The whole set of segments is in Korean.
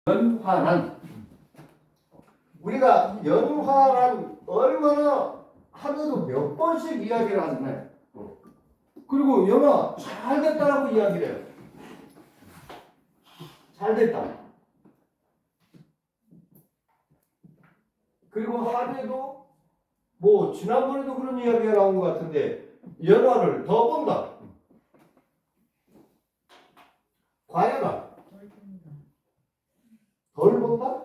연화란. 우리가 연화란 얼마나 하루에도 몇 번씩 이야기를 하잖아요. 그리고 연화 잘 됐다라고 이야기를 해요. 잘 됐다. 그리고 하루에도 뭐 지난번에도 그런 이야기가 나온 것 같은데 연화를 더 본다. 과연아 덜 본다?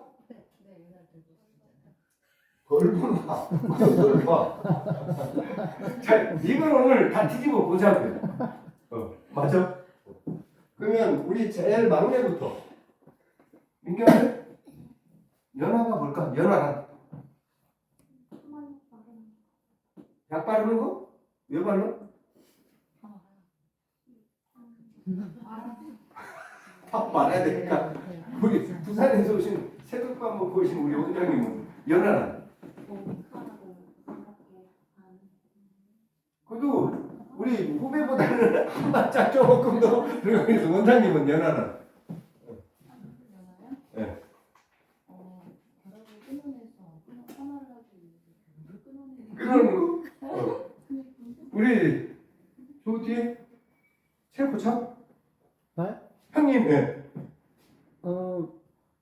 덜 본다. 덜 봐. 자, 이걸 오늘 다 뒤집어 보자고요. 맞아? 그러면 우리 제일 막내부터 민경아, 연화가 뭘까? 연화란 약 바르는 거? 왜 발라? 밥 말아야 되니까. 우리 부산에서 오신 새벽밥 먹고 오신 우리 원장님은 연하란. 그래도 우리 후배보다는 한 발짝 조금 더. 그래서 원장님은 연하란. 네. 끊어내는 거? 우리 저 뒤에 최고참? 네? 형님. 네.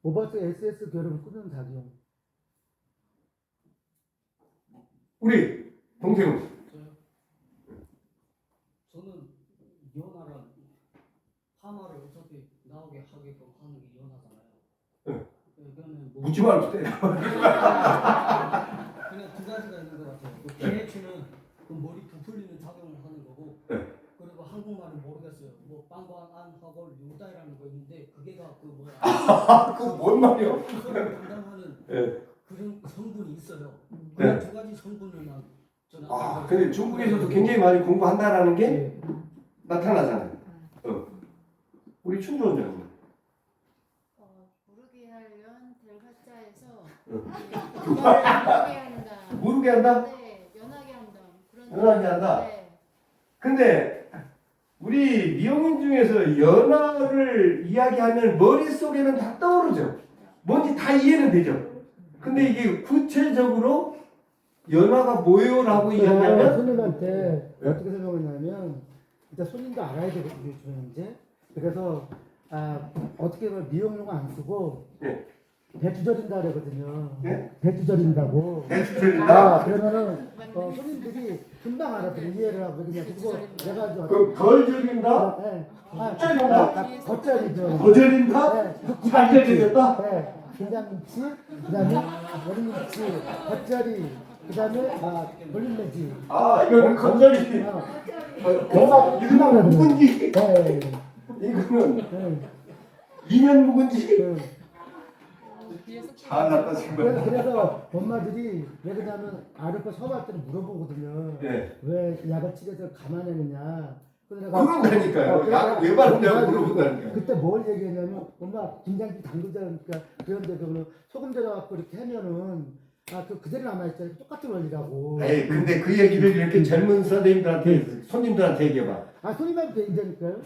오버스 SS 결혼 끊는 작용. 우리 동생은? 저는 연하란 파마를 어차피 나오게 하게끔 하는 게 연하잖아요. 네. 그러면 뭐 묻지 말고 때려. 그냥 두 가지가 있는 것 같아요. 그 pH는 그 머리 부풀리는 작용을 하는 거고, 네. 그리고 한국말은 모르겠어요. 뭐 빵광 안 하고 요다이라는 거 있는데 그게가 그 뭐야? 그거 뭔 말이야? 그걸 담당하는 네. 그런 성분이 있어요. 네. 그 두 가지 성분을만 저는 근데 중국에서도 굉장히 많이 공부한다라는 게 네. 나타나잖아요. 우리 춘주 원장님. 모르게 하려면 델가짜에서 모르게 한다. 모르게 한다? 네, 연하게 한다. 그런 연하게 한다? 네. 근데 우리 미용인 중에서 연하를 이야기하면 머릿속에는 다 떠오르죠. 뭔지 다 이해는 되죠. 근데 이게 구체적으로 연하가 뭐요라고 이야기하면 손님한테 어떻게 설명했냐면 일단 손님도 알아야 되거든요, 이제. 그래서 어떻게 보면 미용용 안 쓰고 네. 배추 절인다 그러거든요. 네? 배추 절인다고. 대출입니다. 그러면은 손님들이 금방 알아들어 이해를 하고 그냥 그리고 내가 아주 그걸 줄인다? 겉절이죠. 거절인다? 네, 잘 되겠다? 네, 김장김치, 그다음에 머리김치, 겉절이, 그다음에 돌림매지. 이거는 거절이. 이거는 묵은지. 네, 이거는 네. 2년 묵은지. 그, 잘났다 정말. 그래서 엄마들이 왜 그러냐면 아르파 서발 때는 물어보거든요. 네. 왜 약을 치료해서 감안했느냐. 그런다니까요. 약 왜 바른다고 물어본다니까요. 그때 뭘 얘기했냐면 엄마 김장김치 담그자니까 그런데 그거는 소금 들어갖고 이렇게 하면은 그대로 남아있잖아요. 똑같은 원리라고. 에이, 근데 그 얘기를 이렇게 젊은 선생님들한테, 손님들한테 얘기해봐. 손님한테 얘기하니까요.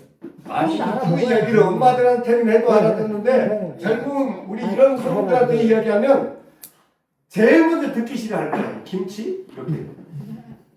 아니, 알아 그 먹어야지. 얘기를 엄마들한테는 해도 네, 알아듣는데, 네. 젊은 우리 아니, 이런 손님들한테 알아요. 이야기하면, 제일 먼저 듣기 싫어할 거야. 김치? 이렇게.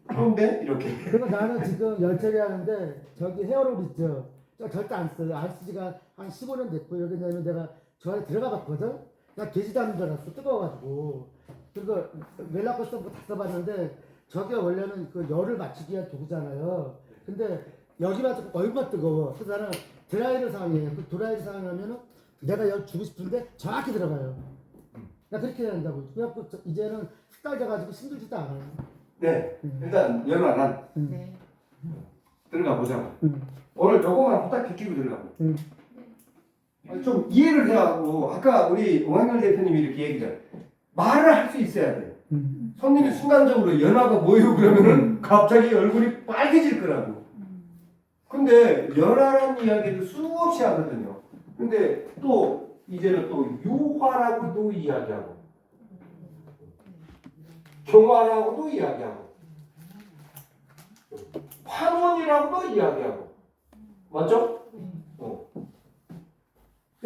그런데? 이렇게. 그리고 나는 지금 열처리 하는데 저기 헤어롤 있죠. 저 절대 안 써요. 안 쓰지가 한 15년 됐고 여기 내면 내가 저 안에 들어가 봤거든. 나 게시도 않는 줄 알았어. 뜨거워가지고. 그리고 웰라코 써보고 다 써봤는데 저게 원래는 그 열을 맞추기 위한 도구잖아요. 근데 여기만 뜨고 얼굴만 뜨거워. 그래서 나는 드라이를 사용해요. 그 드라이를 사용하면은 내가 열 주고 싶은데 정확히 들어가요. 나 그렇게 해야 한다고. 그래갖고 이제는 습달져가지고 힘들지도 않아요. 네. 일단, 연화란 네. 들어가 보자고. 오늘 조금만 후딱 끼고 들어가고. 응. 좀 이해를 해야 하고, 아까 우리 오한열 대표님이 이렇게 얘기했잖아요. 말을 할 수 있어야 돼요. 손님이 순간적으로 연화가 뭐예요? 그러면은 갑자기 얼굴이 빨개질 거라고. 근데 연화라는 이야기를 수없이 하거든요. 근데 또 이제는 또 유화라고도 이야기하고 경화라고도 이야기하고 환원이라고도 이야기하고 맞죠?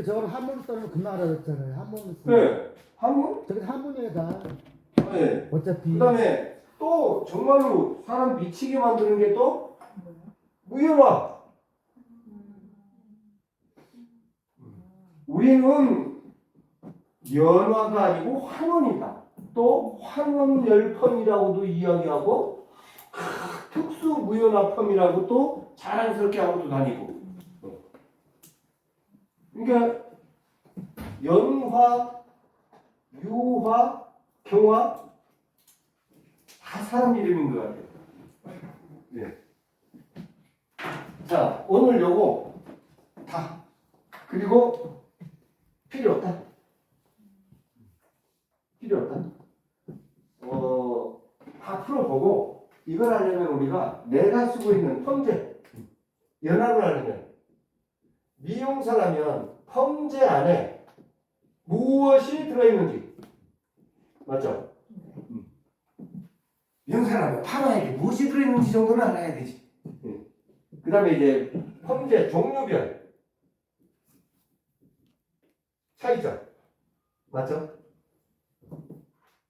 저거는 한문을 써는 금방 알아듣잖아요. 한문을 쓰. 네. 한문? 저게 한문이에요 다. 네. 어차피. 그다음에 또 정말로 사람 미치게 만드는 게 또 무연화. 우리는 연화가 아니고 환원이다. 또 환원열펌이라고도 이야기하고 특수무연화펌이라고 또 자랑스럽게 하고도 다니고. 그러니까 연화, 유화, 경화 다 사람 이름인 것 같아요. 네. 자, 오늘 요거 다 그리고 필요 없다. 필요 없다. 다 풀어보고 이걸 하려면 우리가 내가 쓰고 있는 펌제 연합을 하려면 미용사라면 펌제 안에 무엇이 들어있는지 맞죠? 미용사라면 파마에게 무엇이 들어있는지 정도는 알아야 되지. 그 다음에 이제 펌제 종류별 차이점 맞죠?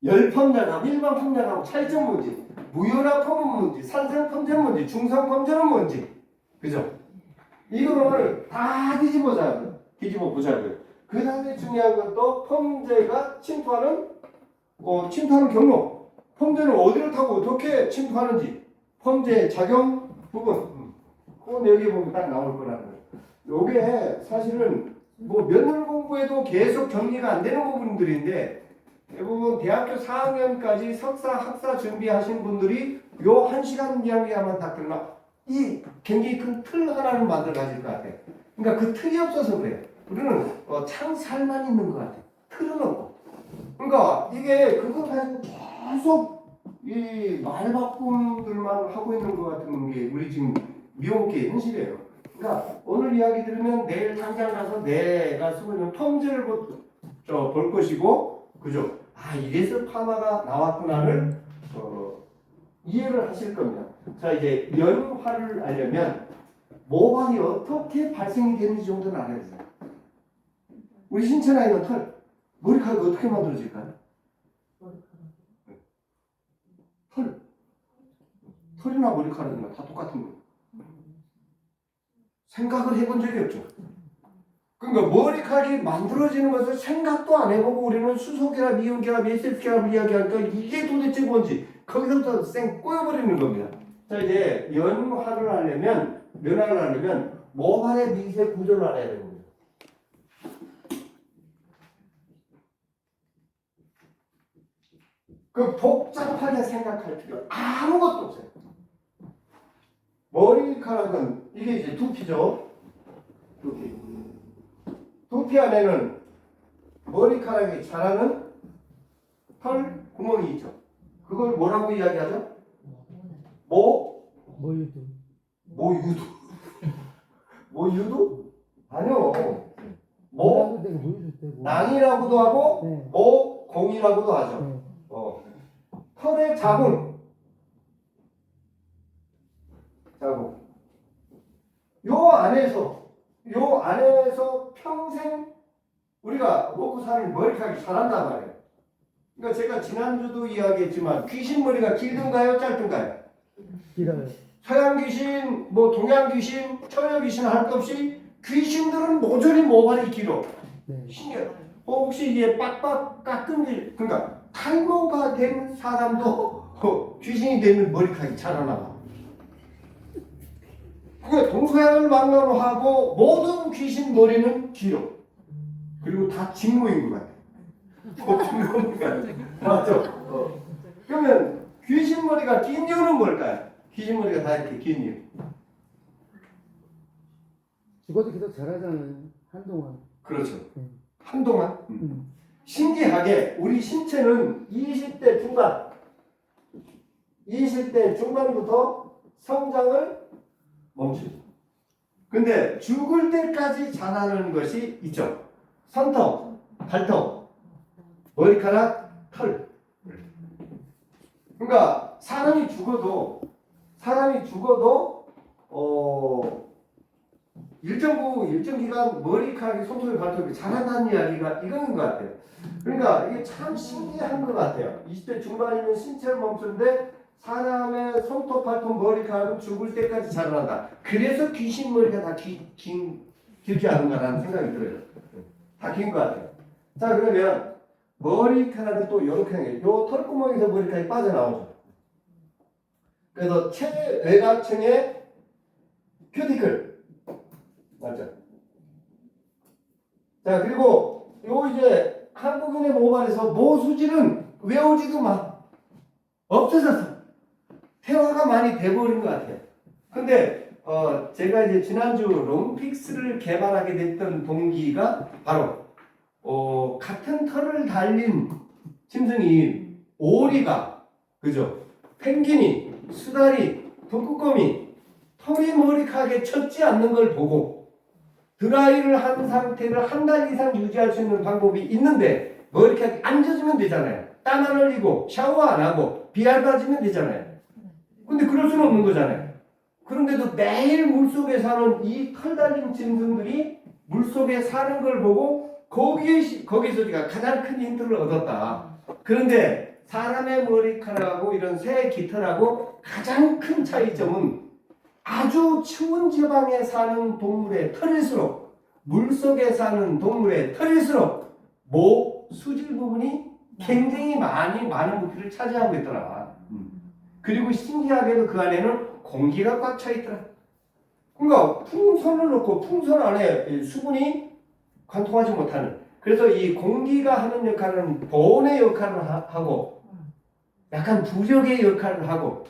열펌제하고 일반 펌제하고 차이점 뭔지, 무연화 펌은 뭔지, 산성 펌제는 뭔지, 중성 펌제는 뭔지, 그죠? 이거를 다 뒤집어 보자고요. 그 다음에 중요한 건 또 펌제가 침투하는 경로, 펌제는 어디를 타고 어떻게 침투하는지, 펌제의 작용 부분, 그건 여기 보면 딱 나올 거라는 거예요. 요게 사실은 뭐 몇 년 공부해도 계속 정리가 안 되는 부분들인데 대부분 대학교 4학년까지 석사, 학사 준비하신 분들이 요 1시간 이야기하면 다 끝나. 이 굉장히 큰 틀 하나를 만들어 가질 것 같아요. 그러니까 그 틀이 없어서 그래요. 우리는 창살만 있는 것 같아요. 틀은 없고. 그러니까 이게 그거 가지고 계속 이 말바꿈들만 하고 있는 것 같은 게 우리 지금 미용계의 현실이에요. 그러니까 오늘 이야기 들으면 내일 당장 가서 내가 쓰고 있는 펌제를 볼 것이고, 그죠? 아, 이래서 파마가 나왔구나를 이해를 하실 겁니다. 자, 이제 연화를 알려면 모발이 어떻게 발생이 되는지 정도는 알아야 돼요. 우리 신체 안에 있는 털, 머리카락이 어떻게 만들어질까요? 털이나 머리카락이나 다 똑같은 거예요. 생각을 해본 적이 없죠. 그러니까 머리카락이 만들어지는 것을 생각도 안 해보고 우리는 수소결합, 이온결합, SF결합을 이야기하니까 이게 도대체 뭔지 거기서부터 쌩 꼬여버리는 겁니다. 자, 이제 연화를 하려면 모발의 미세 구조를 알아야 되는 겁니다. 그 복잡하게 생각할 필요 아무것도 없어요. 머리카락은 이게 이제 두피죠. 두피 안에는 머리카락이 자라는 털 구멍이 있죠. 그걸 뭐라고 이야기하죠? 모유도. 모유도? 모유도? 아니요. 모유도 되고. 낭이라고도 하고 네. 모공이라고도 하죠. 네. 털의 자궁. 요 안에서 평생 우리가 먹고 사는 머리카락이 자란단 말이에요. 그러니까 제가 지난주도 이야기했지만 귀신 머리가 길든가요, 짧든가요? 길어요. 서양 귀신, 동양 귀신, 처녀 귀신 할 것 없이 귀신들은 모조리 모발이 길어. 네. 신기해요. 혹시 이게 빡빡 깎은 그러니까 탈모가 된 사람도 귀신이 되면 머리카락이 자라나. 그러니까 동서양을 막론하고 모든 귀신 머리는 길어. 그리고 다 직모인 것 같아. 맞죠? 그러면 귀신 머리가 긴 이유는 뭘까요? 귀신 머리가 다 이렇게 긴 이유. 죽어도 계속 자라잖아요. 한동안. 그렇죠. 한동안. 신기하게 우리 신체는 20대 중반부터 성장을 멈추죠. 근데 죽을 때까지 자라는 것이 있죠. 손톱, 발톱, 머리카락, 털. 그러니까 사람이 죽어도 일정 기간 머리카락이 손톱에 발톱이 자라다는 이야기가 이거인 것 같아요. 그러니까 이게 참 신기한 것 같아요. 20대 중반이면 신체를 멈추는데 사람의 손톱, 발톱, 머리카락은 죽을 때까지 자라난다. 그래서 귀신 머리가 다 길지 않은가라는 생각이 들어요. 다 긴 것 같아요. 자, 그러면 머리카락은 또 이렇게 해요. 요 털구멍에서 머리카락이 빠져나오죠. 그래서 최외곽층의 큐티클. 맞죠? 자, 그리고 요 이제 한국인의 모발에서 모수질은 외우지도 마. 없어졌어. 퇴화가 많이 돼버린 것 같아요. 근데 제가 이제 지난주 롱픽스를 개발하게 됐던 동기가 바로 같은 털을 달린 짐승이 오리가, 그죠? 펭귄이, 수달이, 북극곰이 털이 머리카락에 쳤지 않는 걸 보고 드라이를 한 상태를 한 달 이상 유지할 수 있는 방법이 있는데 머리카락이 안 젖으면 되잖아요. 땀 안 흘리고 샤워 안 하고 비 안 맞으면 되잖아요. 근데 그럴 수는 없는 거잖아요. 그런데도 매일 물속에 사는 이 털 달린 짐승들이 물속에 사는 걸 보고 거기서 우리가 가장 큰 힌트를 얻었다. 그런데 사람의 머리카락하고 이런 새 깃털하고 가장 큰 차이점은 아주 추운 지방에 사는 동물의 털일수록 물속에 사는 동물의 털일수록 모 수질 부분이 굉장히 많은 부피를 차지하고 있더라. 그리고 신기하게도 그 안에는 공기가 꽉 차 있더라. 그러니까 풍선을 넣고 풍선 안에 수분이 관통하지 못하는. 그래서 이 공기가 하는 역할은 보온의 역할을 하고 약간 부적의 역할을 하고.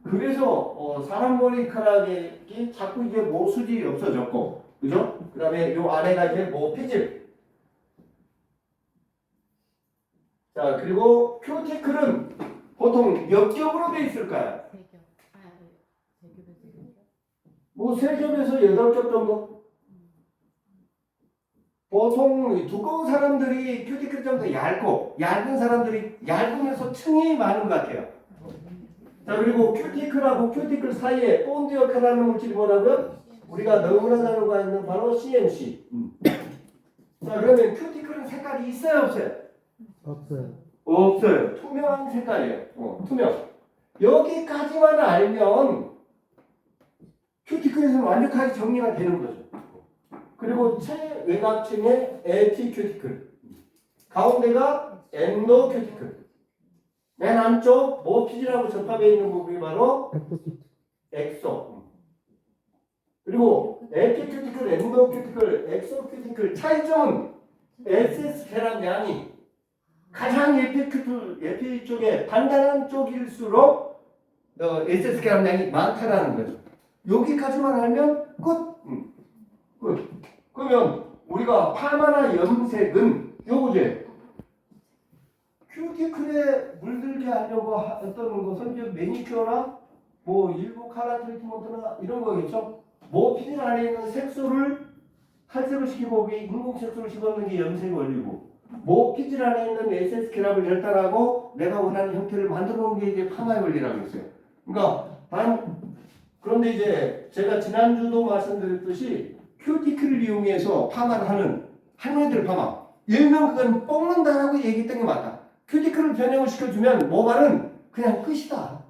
그래서 사람 머리카락이 자꾸 이제 모수질이 없어졌고, 그죠? 그 다음에 요 안에가 이제 모피질. 자, 그리고 큐티클은 보통 몇 겹으로 돼 있을까요? 뭐 3겹에서 8겹 정도? 보통 두꺼운 사람들이 큐티클이 좀 더 얇은 사람들이 얇으면서 층이 많은 것 같아요. 자, 그리고 큐티클하고 큐티클 사이에 본드 역할을 하는 물질이 뭐라고요? 우리가 너무나 잘 알고 있는 바로 CMC. 자, 그러면 큐티클은 색깔이 있어요, 없어요? 없어요. 없어요. 투명한 색깔이에요. 투명. 여기까지만 알면 큐티클에서는 완벽하게 정리가 되는 거죠. 그리고 최외곽층의 에피 큐티클, 가운데가 엔도 큐티클, 맨 안쪽 모피질하고 접합해 있는 부분이 바로 엑소. 그리고 에피 큐티클, 엔도 큐티클, 엑소 큐티클 차이점은 SS 혈압 양이 가장 에피 쪽에 단단한 쪽일수록 SS 혈압량이 많다라는 거죠. 여기까지만 알면 끝. 그러면 우리가 파마나 염색은 요거제 큐티클에 물들게 하려고 했던 것은 이제 매니큐어나 뭐 일부 칼라 트리트먼트나 이런 거겠죠. 모피질 안에 있는 색소를 탈색을 시키고 거기에 인공 색소를 집어넣는 게 염색 원리고, 모피질 안에 있는 SS 결합을 절단하고 내가 원하는 형태를 만들어 놓은 게 이제 파마의 원리라고 했어요. 그러니까 그런데 이제 제가 지난주도 말씀드렸듯이 큐티클을 이용해서 파마를 하는 할머니들 파마, 일명 그건 뽑는다라고 얘기했던 게 맞다. 큐티클을 변형을 시켜주면 모발은 그냥 끝이다.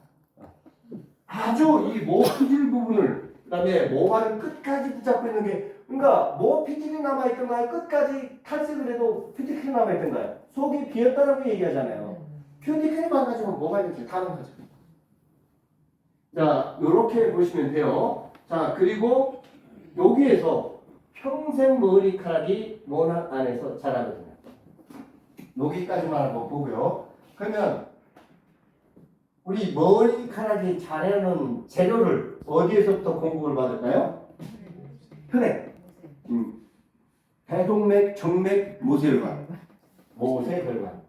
아주 이 모피질 부분을, 그 다음에 모발을 끝까지 붙잡고 있는 게, 그러니까 모피질이 남아있던가요? 끝까지 탈색을 해도 큐티클이 남아있던가요? 속이 비었다라고 얘기하잖아요. 큐티클이 망가지면 모발이 다 망가져. 자, 요렇게 보시면 돼요. 자, 그리고 여기에서 평생 머리카락이 모낭 안에서 자라거든요. 여기까지만 한번 보고요. 그러면 우리 머리카락이 자라는 재료를 어디에서부터 공급을 받을까요? 혈액. 대동맥, 정맥, 모세혈관. 모세혈관.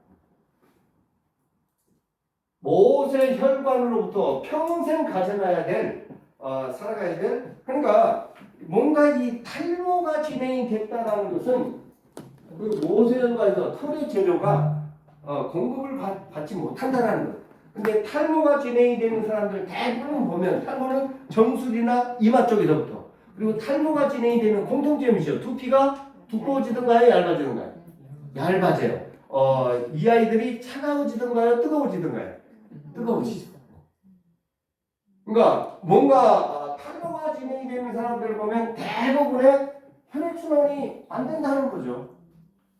모세혈관으로부터 평생 가져가야 될, 살아가야 될, 그러니까 뭔가 이 탈모가 진행이 됐다는 것은 그 모세혈관에서 털의 재료가 공급을 받지 못한다는 것. 근데 탈모가 진행이 되는 사람들 대부분 보면 탈모는 정수리나 이마 쪽에서부터, 그리고 탈모가 진행이 되면 공통점이 있어요. 두피가 두꺼워지던가요, 얇아지던가요? 얇아져요. 이 아이들이 차가워지던가요, 뜨거워지던가요? 뜨거워지죠. 그러니까 뭔가 탈모가 진행이 되는 사람들을 보면 대부분의 혈액순환이 안 된다는 거죠.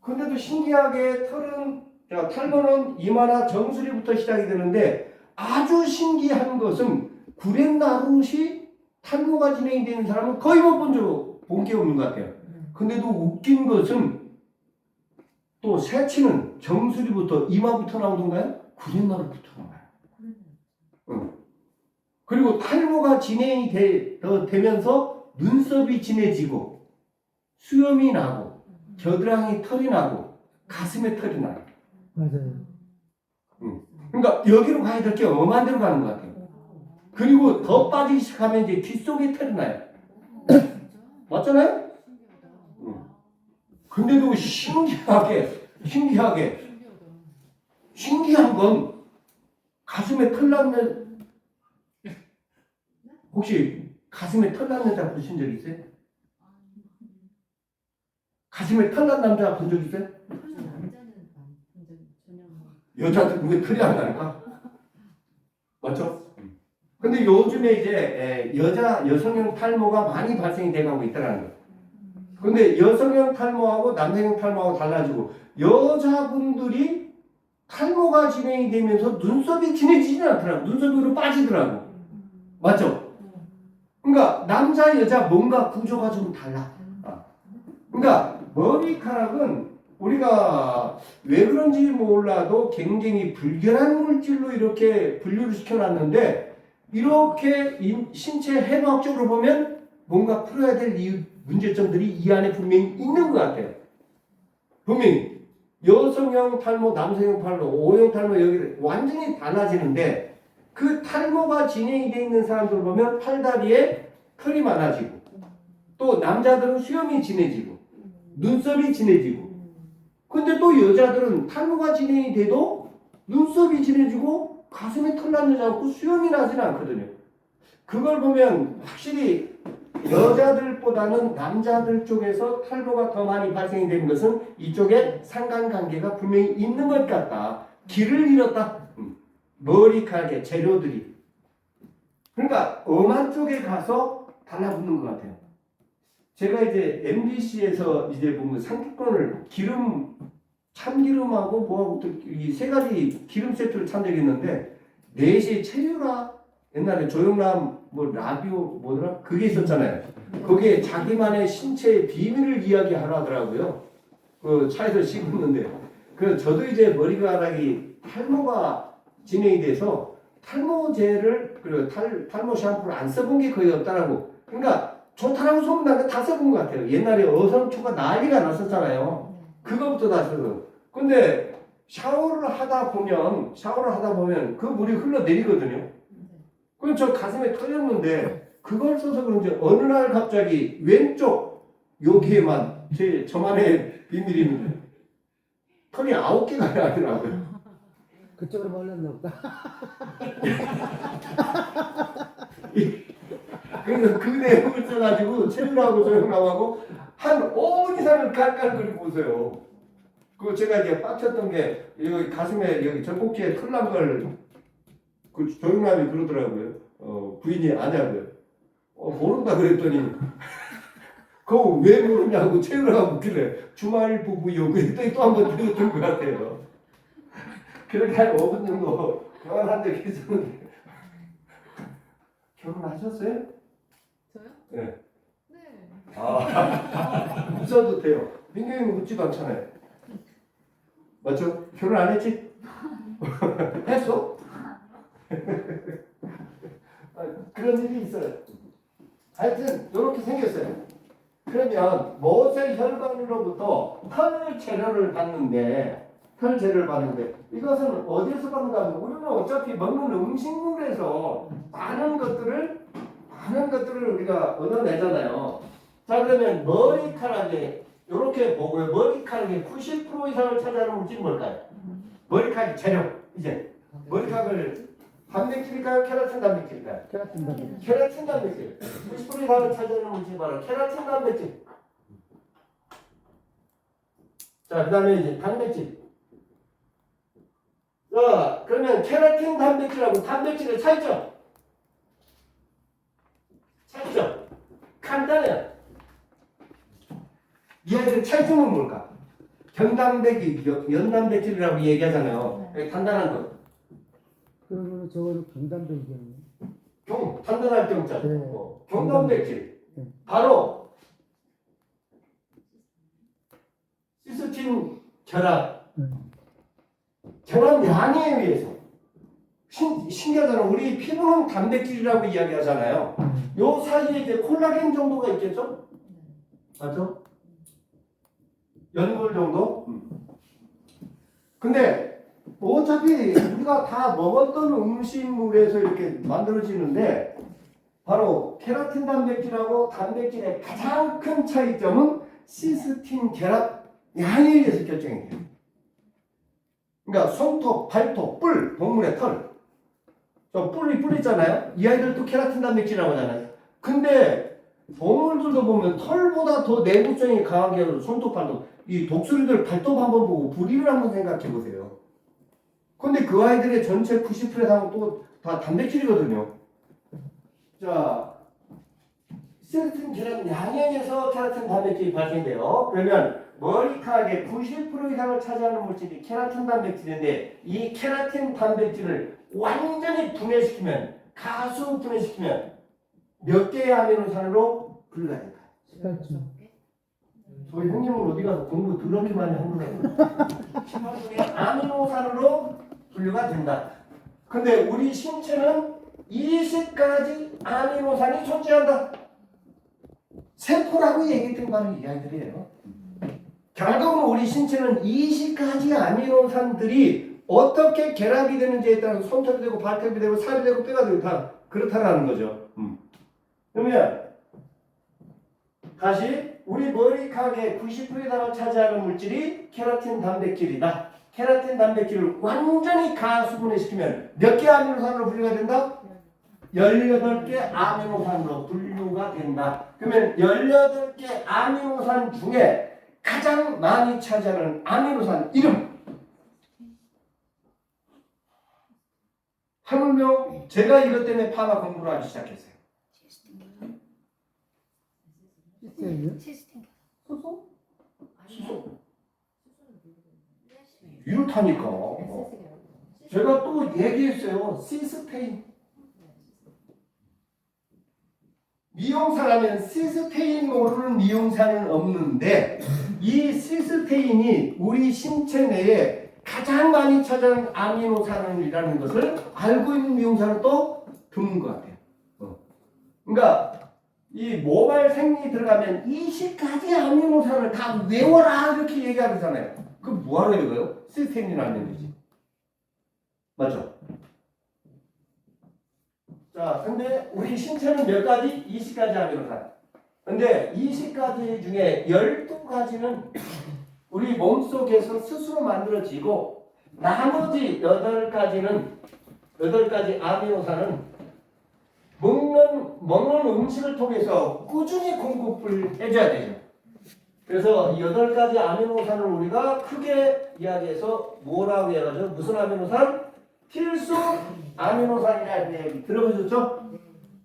근데도 신기하게 탈모는 이마나 정수리부터 시작이 되는데 아주 신기한 것은 구렛나룻이 탈모가 진행이 되는 사람은 거의 본 게 없는 것 같아요. 근데도 웃긴 것은 또 새치는 정수리부터 이마부터 나오던가요? 구렛나룻부터 나와요. 그리고 탈모가 진행이 되면서 눈썹이 진해지고 수염이 나고 겨드랑이 털이 나고 가슴에 털이 나요. 맞아요. 그러니까 여기로 가야 될 게 엄한 데로 가는 것 같아요. 그리고 더 빠지기 시작하면 이제 뒷속에 털이 나요. 맞잖아요? 근데도 신기한 건 가슴에 털 났는 혹시 가슴에 털 났는 남자 보신 적 있어요? 가슴에 털 난 남자 본 적 있어요? 여자들 왜 털이 안 나니까? 맞죠? 근데 요즘에 이제 여성형 탈모가 많이 발생이 돼가고 있다는 거예요. 근데 여성형 탈모하고 남성형 탈모하고 달라지고 여자분들이 탈모가 진행이 되면서 눈썹이 진해지진 않더라고. 눈썹으로 빠지더라고. 맞죠? 그러니까 남자 여자 뭔가 구조가 좀 달라. 그러니까 머리카락은 우리가 왜 그런지 몰라도 굉장히 불결한 물질로 이렇게 분류를 시켜놨는데 이렇게 신체 해부학적으로 보면 뭔가 풀어야 될 문제점들이 이 안에 분명히 있는 것 같아요. 분명히 여성형 탈모, 남성형 탈모, O형 탈모 여기 완전히 달라지는데 그 탈모가 진행이 되어 있는 사람들 보면 팔다리에 털이 많아지고 또 남자들은 수염이 진해지고 눈썹이 진해지고 근데 또 여자들은 탈모가 진행이 돼도 눈썹이 진해지고 가슴에 털 나지 않고 수염이 나지는 않거든요. 그걸 보면 확실히 여자들보다는 남자들 쪽에서 탈모가 더 많이 발생이 되는 것은 이쪽에 상관관계가 분명히 있는 것 같다. 길을 잃었다. 머리카락의 재료들이. 그러니까 엄한 쪽에 가서 달라붙는 것 같아요. 제가 이제 MBC에서 이제 보면 상품권을 참기름하고 뭐하고 이 세 가지 기름 세트를 산 적이 있는데 4시에 체류라 옛날에 조영남 뭐 라디오 뭐더라 그게 있었잖아요. 거기에 자기만의 신체의 비밀을 이야기하라 하더라고요. 그 차에서 씹었는데 그 저도 이제 머리카락이 탈모가 진행이 돼서 탈모제를 그리고 탈모 샴푸를 안 써본 게 거의 없다라고. 그러니까 좋다라고 소문난 거 다 써본 것 같아요. 옛날에 어성초가 난리가 났었잖아요. 그거부터 다 써서. 근데 샤워를 하다 보면 그 물이 흘러내리거든요. 그럼 저 가슴에 털렸는데 그걸 써서 그런지 어느 날 갑자기 왼쪽 여기에만 저만의 비밀입니다. 털이 9개가 나더라고요. 그쪽으로 몰랐나 보다. 그래서 그 내용을 써가지고 채우라고 조영남하고 한 5분 이상을 깔깔거리고 보세요. 그 제가 이제 빡쳤던 게 여기 가슴에 여기 젖꼭지에 털난 걸 그 조영남이 그러더라고요. 부인이 아냐고요. 모른다 그랬더니 그거 왜 모르냐고 채우라고 묻길래 주말 부부요. 그랬더니 또 한 번 들었던 것 같아요. 그렇게 한 5분 정도 대화한 적이 있었는데 결혼하셨어요? 저요? 네. 네. 웃어도 돼요. 민경이는 웃지도 않잖아요. 맞죠? 결혼 안 했지? 했어? 그런 일이 있어요. 하여튼 이렇게 생겼어요. 그러면 모세 혈관으로부터 털 재료를 받는데 이것은 어디에서 받는가 하면 우리는 어차피 먹는 음식물에서 많은 것들을 우리가 얻어내잖아요. 자 그러면 머리카락에 이렇게 보고요. 머리카락의 90% 이상을 차지하는 물질이 뭘까요? 머리카락 재료. 이제 머리카락을 단백질일까요? 케라틴 단백질일까요? 케라틴 단백질. 케라틴 단백질. 90% 이상을 차지하는 물질이 바로 케라틴 단백질. 자, 그 다음에 이제 단백질. 자, 그러면 케라틴 단백질하고 단백질의 차이점. 차이점. 간단해요. 이 아이들의 차이점은 뭘까? 견단백질, 연단백질이라고 얘기하잖아요. 단단한 거. 그러면 저거는 경단백이겠네. 단단할 경자. 네. 경단백질. 네. 바로 시스틴 결합. 결합 양에 의해서. 신기하잖아. 우리 피부는 단백질이라고 이야기하잖아요. 요 사이에 이제 콜라겐 정도가 있겠죠? 맞죠? 연골 정도? 근데 어차피 우리가 다 먹었던 음식물에서 이렇게 만들어지는데 바로 케라틴 단백질하고 단백질의 가장 큰 차이점은 시스틴 결합 양에 의해서 결정이 돼요. 그러니까 손톱, 발톱, 뿔, 동물의 털. 저 뿔 있잖아요. 이 아이들도 케라틴 단백질이라고 하잖아요. 근데 동물들도 보면 털보다 더 내구성이 강하게 하는 손톱, 발톱. 이 독수리들 발톱 한번 보고 부리를 한번 생각해 보세요. 근데 그 아이들의 전체 90% 이상은 또 다 단백질이거든요. 자, 시스틴 결합 양에서 케라틴 단백질이 발생돼요. 그러면 머리카락의 90% 이상을 차지하는 물질이 케라틴 단백질인데 이 케라틴 단백질을 완전히 분해시키면 가수 분해시키면 몇 개의 아미노산으로 분류가 될까요? 18점. 저희 형님은 어디 가서 공부 더럽게 많이 한 거라고. 18종의 아미노산으로 분류가 된다. 근데 우리 신체는 20가지 아미노산이 존재한다. 세포라고 얘기했던 바로 이 아이들이에요. 결국은 우리 신체는 20가지 아미노산들이 어떻게 결합이 되는지에 따라서 손톱이 되고 발톱이 되고 살이 되고 뼈가 되고 다 그렇다라는 거죠. 그러면 다시 우리 머리카락의 90% 이상을 차지하는 물질이 케라틴 단백질이다. 케라틴 단백질을 완전히 가수분해시키면 몇 개 아미노산으로 분류가 된다? 18개 아미노산으로 분류가 된다. 그러면 18개 아미노산 중에 가장 많이 차지하는 아미노산 이름 하물며 제가 이것 때문에 파마 공부를 하기 시작했어요. 시스템이요? 수소. 이렇다니까. 제가 또 얘기했어요. 시스테인. 미용사라면 시스테인 모르는 미용사는 없는데 이 시스테인이 우리 신체 내에 가장 많이 차지하는 아미노산이라는 것을 알고 있는 미용사는 또 드문 것 같아요. 그러니까 이 모발 생리 들어가면 20가지 아미노산을 다 외워라 이렇게 얘기하잖아요. 그럼 뭐하러 외워요? 시스테인이 알면 되지. 맞죠? 자, 근데 우리 신체는 몇 가지? 20가지 아미노산. 근데 20가지 중에 12가지는 우리 몸속에서 스스로 만들어지고 나머지 8가지 아미노산은 먹는 음식을 통해서 꾸준히 공급을 해줘야 되죠. 그래서 이 8가지 아미노산을 우리가 크게 이야기해서 뭐라고 해가지고 무슨 아미노산? 필수 아미노산이라는 얘기 들어보셨죠?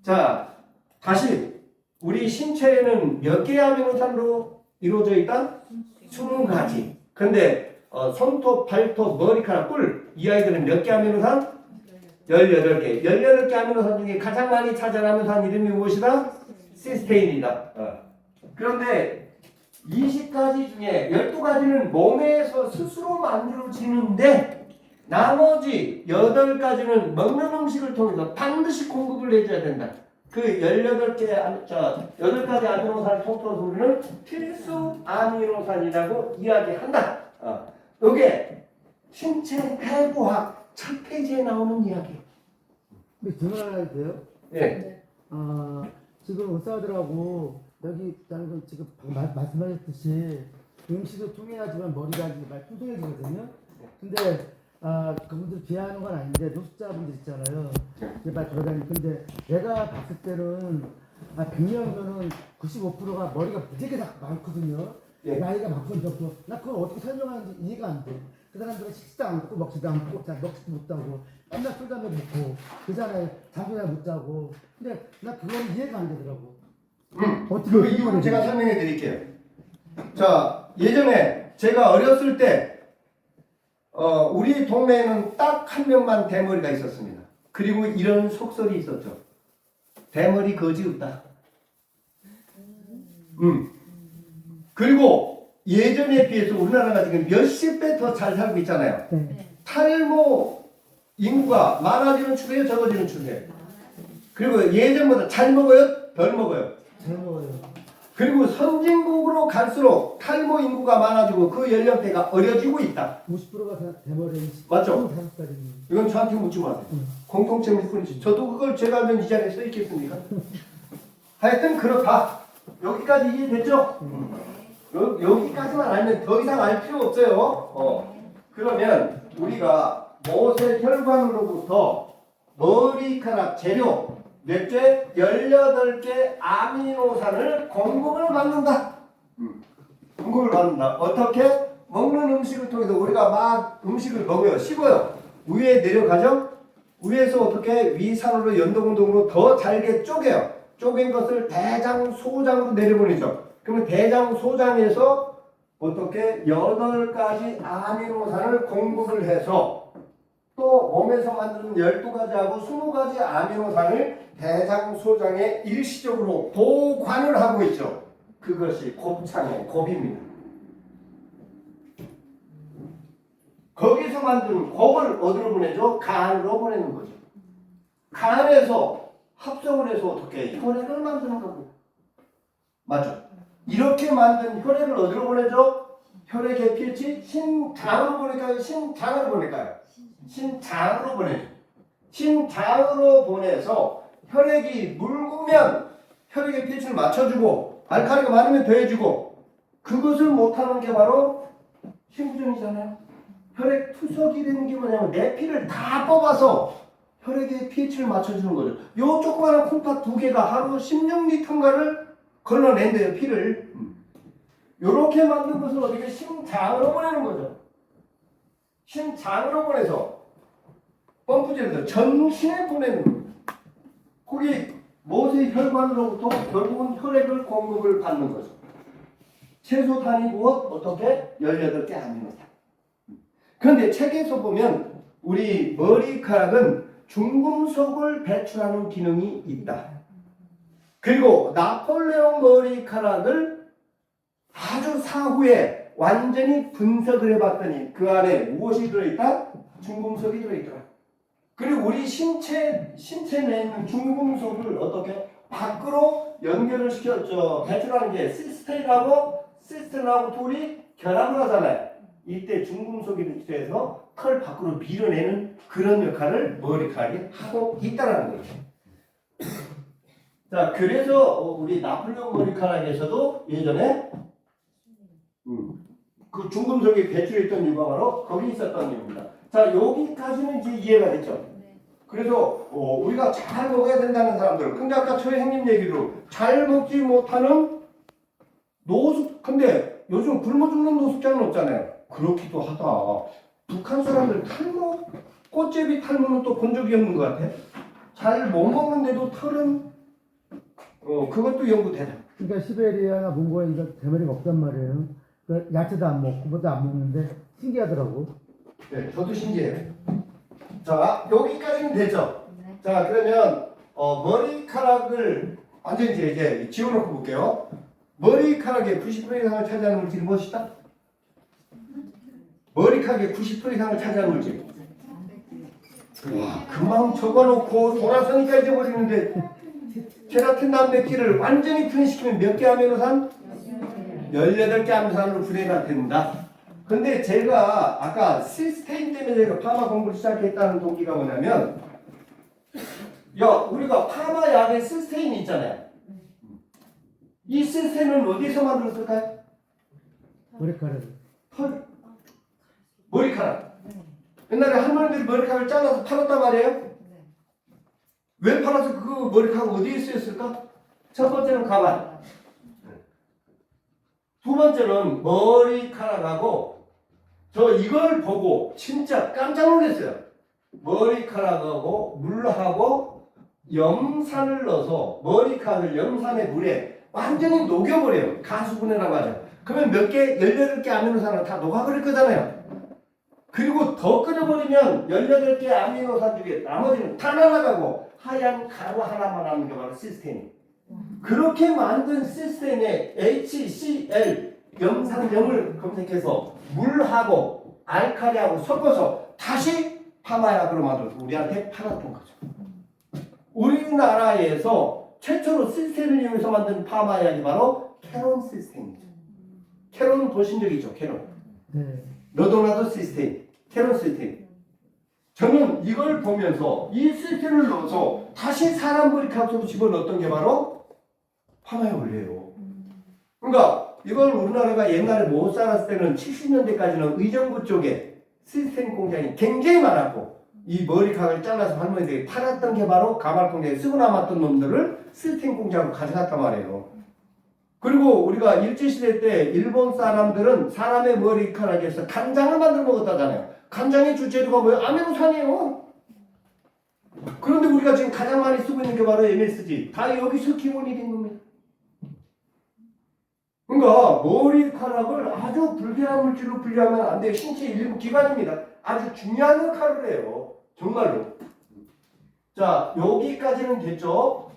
자, 다시 우리 신체에는 몇 개의 아미노산으로 이루어져 있다? 20가지. 근데 손톱, 발톱, 머리카락, 뿔 이 아이들은 몇 개 아미노산? 18개. 18개 아미노산 중에 가장 많이 차지하는 아미노산 이름이 무엇이다? 시스테인이다. 그런데 20가지 중에 12가지는 몸에서 스스로 만들어지는데 나머지 8가지는 먹는 음식을 통해서 반드시 공급을 해줘야 된다. 그 8가지 아미노산을 통틀어서 우리는 필수 아미노산이라고 이야기한다. 이게 신체 해부학 첫 페이지에 나오는 이야기. 근데 질문 하나 해도 돼요? 네. 지금 의사들하고 여기 지금 말씀하셨듯이 음식을 통해야지만 머리가 이제 말 뚱뚱해지거든요. 근데 그분들 비하하는 건 아닌데 노숙자분들 있잖아요. 제발 돌아다니는. 근데 내가 봤을 때는 100명이면은 95%가 머리가 되게 다 많거든요. 예. 나이가 많건 적고 나 그걸 어떻게 설명하는지 이해가 안 돼. 그 사람들은 식지도 않고 먹지도 않고 잘 먹지도 못하고 맨날 술 담배 먹고 그잖아요. 잠도 잘 못 자고. 근데 나 그건 이해가 안 되더라고. 어떻게 그 이유는 제가 설명해 드릴게요. 자, 예전에 제가 어렸을 때 우리 동네에는 딱 한 명만 대머리가 있었습니다. 그리고 이런 속설이 있었죠. 대머리 거지 없다. 그리고 예전에 비해서 우리나라가 지금 몇십 배 더 잘 살고 있잖아요. 탈모 인구가 많아지는 추세예요, 적어지는 추세예요. 그리고 예전보다 잘 먹어요, 덜 먹어요. 잘 먹어요. 그리고 선진국으로 갈수록 탈모 인구가 많아지고 그 연령대가 어려지고 있다. 50%가 대머리. 맞죠? 25살이면. 이건 저한테 묻지 마세요. 공통체 물뿐이지. 저도 그걸 제가 알면 이 자리에 써 있겠습니까? 하여튼 그렇다. 여기까지 이해됐죠? 여기까지만 알면 더 이상 알 필요 없어요. 그러면 우리가 모세 혈관으로부터 머리카락 재료 몇 개? 18개 아미노산을 공급을 받는다. 공급을 받는다. 어떻게? 먹는 음식을 통해서 우리가 막 음식을 먹어요. 씹어요. 위에 내려가죠? 위에서 어떻게 위산으로 연동운동으로 더 잘게 쪼개요. 쪼갠 것을 대장, 소장으로 내려보내죠. 그러면 대장, 소장에서 어떻게 8가지 아미노산을 공급을 해서 또 몸에서 만드는 12가지하고 20가지 아미노산을 대장, 소장에 일시적으로 보관을 하고 있죠. 그것이 곱창의 곱입니다. 거기서 만든 곱을 어디로 보내죠? 간으로 보내는 거죠. 간에서 합성을 해서 어떻게 혈액을 만드는 겁니다. 맞죠? 이렇게 만든 혈액을 어디로 보내죠? 혈액의 pH 신장으로 보낼까요? 신장으로 보낼까요? 신장으로 보내죠. 신장으로 보내서 혈액이 묽으면 혈액의 pH를 맞춰주고 알칼리가 많으면 더해주고 그것을 못하는 게 바로 신부전이잖아요. 혈액 투석이 되는 게 뭐냐면 내 피를 다 뽑아서 혈액의 pH를 맞춰주는 거죠. 요 조그마한 콩팥 2개가 하루 16리터인가를 걸러낸대요, 피를. 요렇게 만든 것을 어떻게 심장으로 보내는 거죠. 심장으로 보내서 펌프질에서 전신에 보내는 거예요. 거기 모세 혈관으로부터 결국은 혈액을 공급을 받는 거죠. 최소 단위 무엇? 어떻게? 18개 아미노산. 그런데 책에서 보면 우리 머리카락은 중금속을 배출하는 기능이 있다. 그리고 나폴레옹 머리카락을 아주 사후에 완전히 분석을 해봤더니 그 안에 무엇이 들어있다? 중금속이 들어있더라. 그리고 우리 신체 내에 있는 중금속을 어떻게 밖으로 연결을 배출하는 게 시스테인하고 둘이 결합을 하잖아요. 이때 중금속이 돼서 털 밖으로 밀어내는 그런 역할을 머리카락이 하고 있다는 거죠. 자, 그래서 우리 나폴레옹 머리카락에서도 예전에 그 중금속이 배출했던 이유가 바로 거기 있었던 이유입니다. 자, 여기까지는 이제 이해가 됐죠? 그래서 우리가 잘 먹어야 된다는 사람들, 근데 아까 저희 형님 얘기로 잘 먹지 못하는 노숙, 근데 요즘 굶어 죽는 노숙자는 없잖아요. 그렇기도 하다. 북한 사람들 탈모, 꽃제비 탈모는 또 본 적이 없는 것 같아. 잘 못 먹는데도 털은 그것도 연구되죠. 그러니까 시베리아나 몽골에 이거 대머리가 없단 말이에요. 그 야채도 안 먹고 뭐도 안 먹는데 신기하더라고. 네, 저도 신기해요. 자, 여기까지는 됐죠? 네. 자, 그러면 머리카락을 완전히 이제 지워놓고 볼게요. 머리카락의 90% 이상을 차지하는 물질이 무엇이다? 머리카락의 90% 이상을 차지하는 물질. 와, 금방 적어놓고 돌아서니까 잊어버리는데 케라틴 단백질을 완전히 분해시키면 몇 개 아미노산? 18개 아미노산으로 분해가 된다. 근데 제가 아까 시스테인 때문에 제가 파마 공부를 시작했다는 동기가 뭐냐면 우리가 파마 약에 시스테인이 있잖아요. 이 시스테인은 어디서 만들었을까요? 머리카락. 털. 머리카락. 옛날에 할머니들이 머리카락을 잘라서 팔았단 말이에요. 네. 왜 팔아서 그 머리카락 어디에 쓰였을까? 첫 번째는 가발. 두 번째는 머리카락하고 저 이걸 보고 진짜 깜짝 놀랐어요. 머리카락하고 물하고 염산을 넣어서 머리카락을 염산의 물에 완전히 녹여버려요. 가수분해라고 하죠. 그러면 몇 개, 18개 아미노산을 다 녹아버릴 거잖아요. 그리고 더 끓여버리면 18개 아미노산 중에 나머지는 다 날아가고 하얀 가루 하나만 남는 게 바로 시스테인. 그렇게 만든 시스템에 HCl 염산염을 검색해서 물하고 알칼리하고 섞어서 다시 파마약으로 만들어서 우리한테 팔았던 거죠. 우리나라에서 최초로 시스템을 이용해서 만든 파마약이 바로 캐논 시스템이죠. 캐논 보신 적 있죠? 캐논. 네. 너도 나도 시스템. 캐논 시스템. 저는 이걸 보면서 이 시스템을 넣어서 다시 사람 머리카락 속으로 집어넣었던 게 바로 파마약을해요. 그러니까 이걸 우리나라가 옛날에 못 살았을 때는 70년대까지는 의정부 쪽에 시스템 공장이 굉장히 많았고 이 머리카락을 잘라서 할머니들이 팔았던 게 바로 가발 공장에 쓰고 남았던 놈들을 시스템 공장으로 가져갔단 말이에요. 그리고 우리가 일제시대 때 일본 사람들은 사람의 머리카락에서 간장을 만들어 먹었다잖아요. 간장의 주재료가 뭐예요? 아미노산이에요. 그런데 우리가 지금 가장 많이 쓰고 있는 게 바로 MSG. 다 여기서 기원이 된 겁니다. 그러니까 머리카락을 아주 불결한 물질로 분류하면 안 돼요. 신체 일부 기관입니다. 아주 중요한 역할을 해요. 정말로. 자, 여기까지는 됐죠?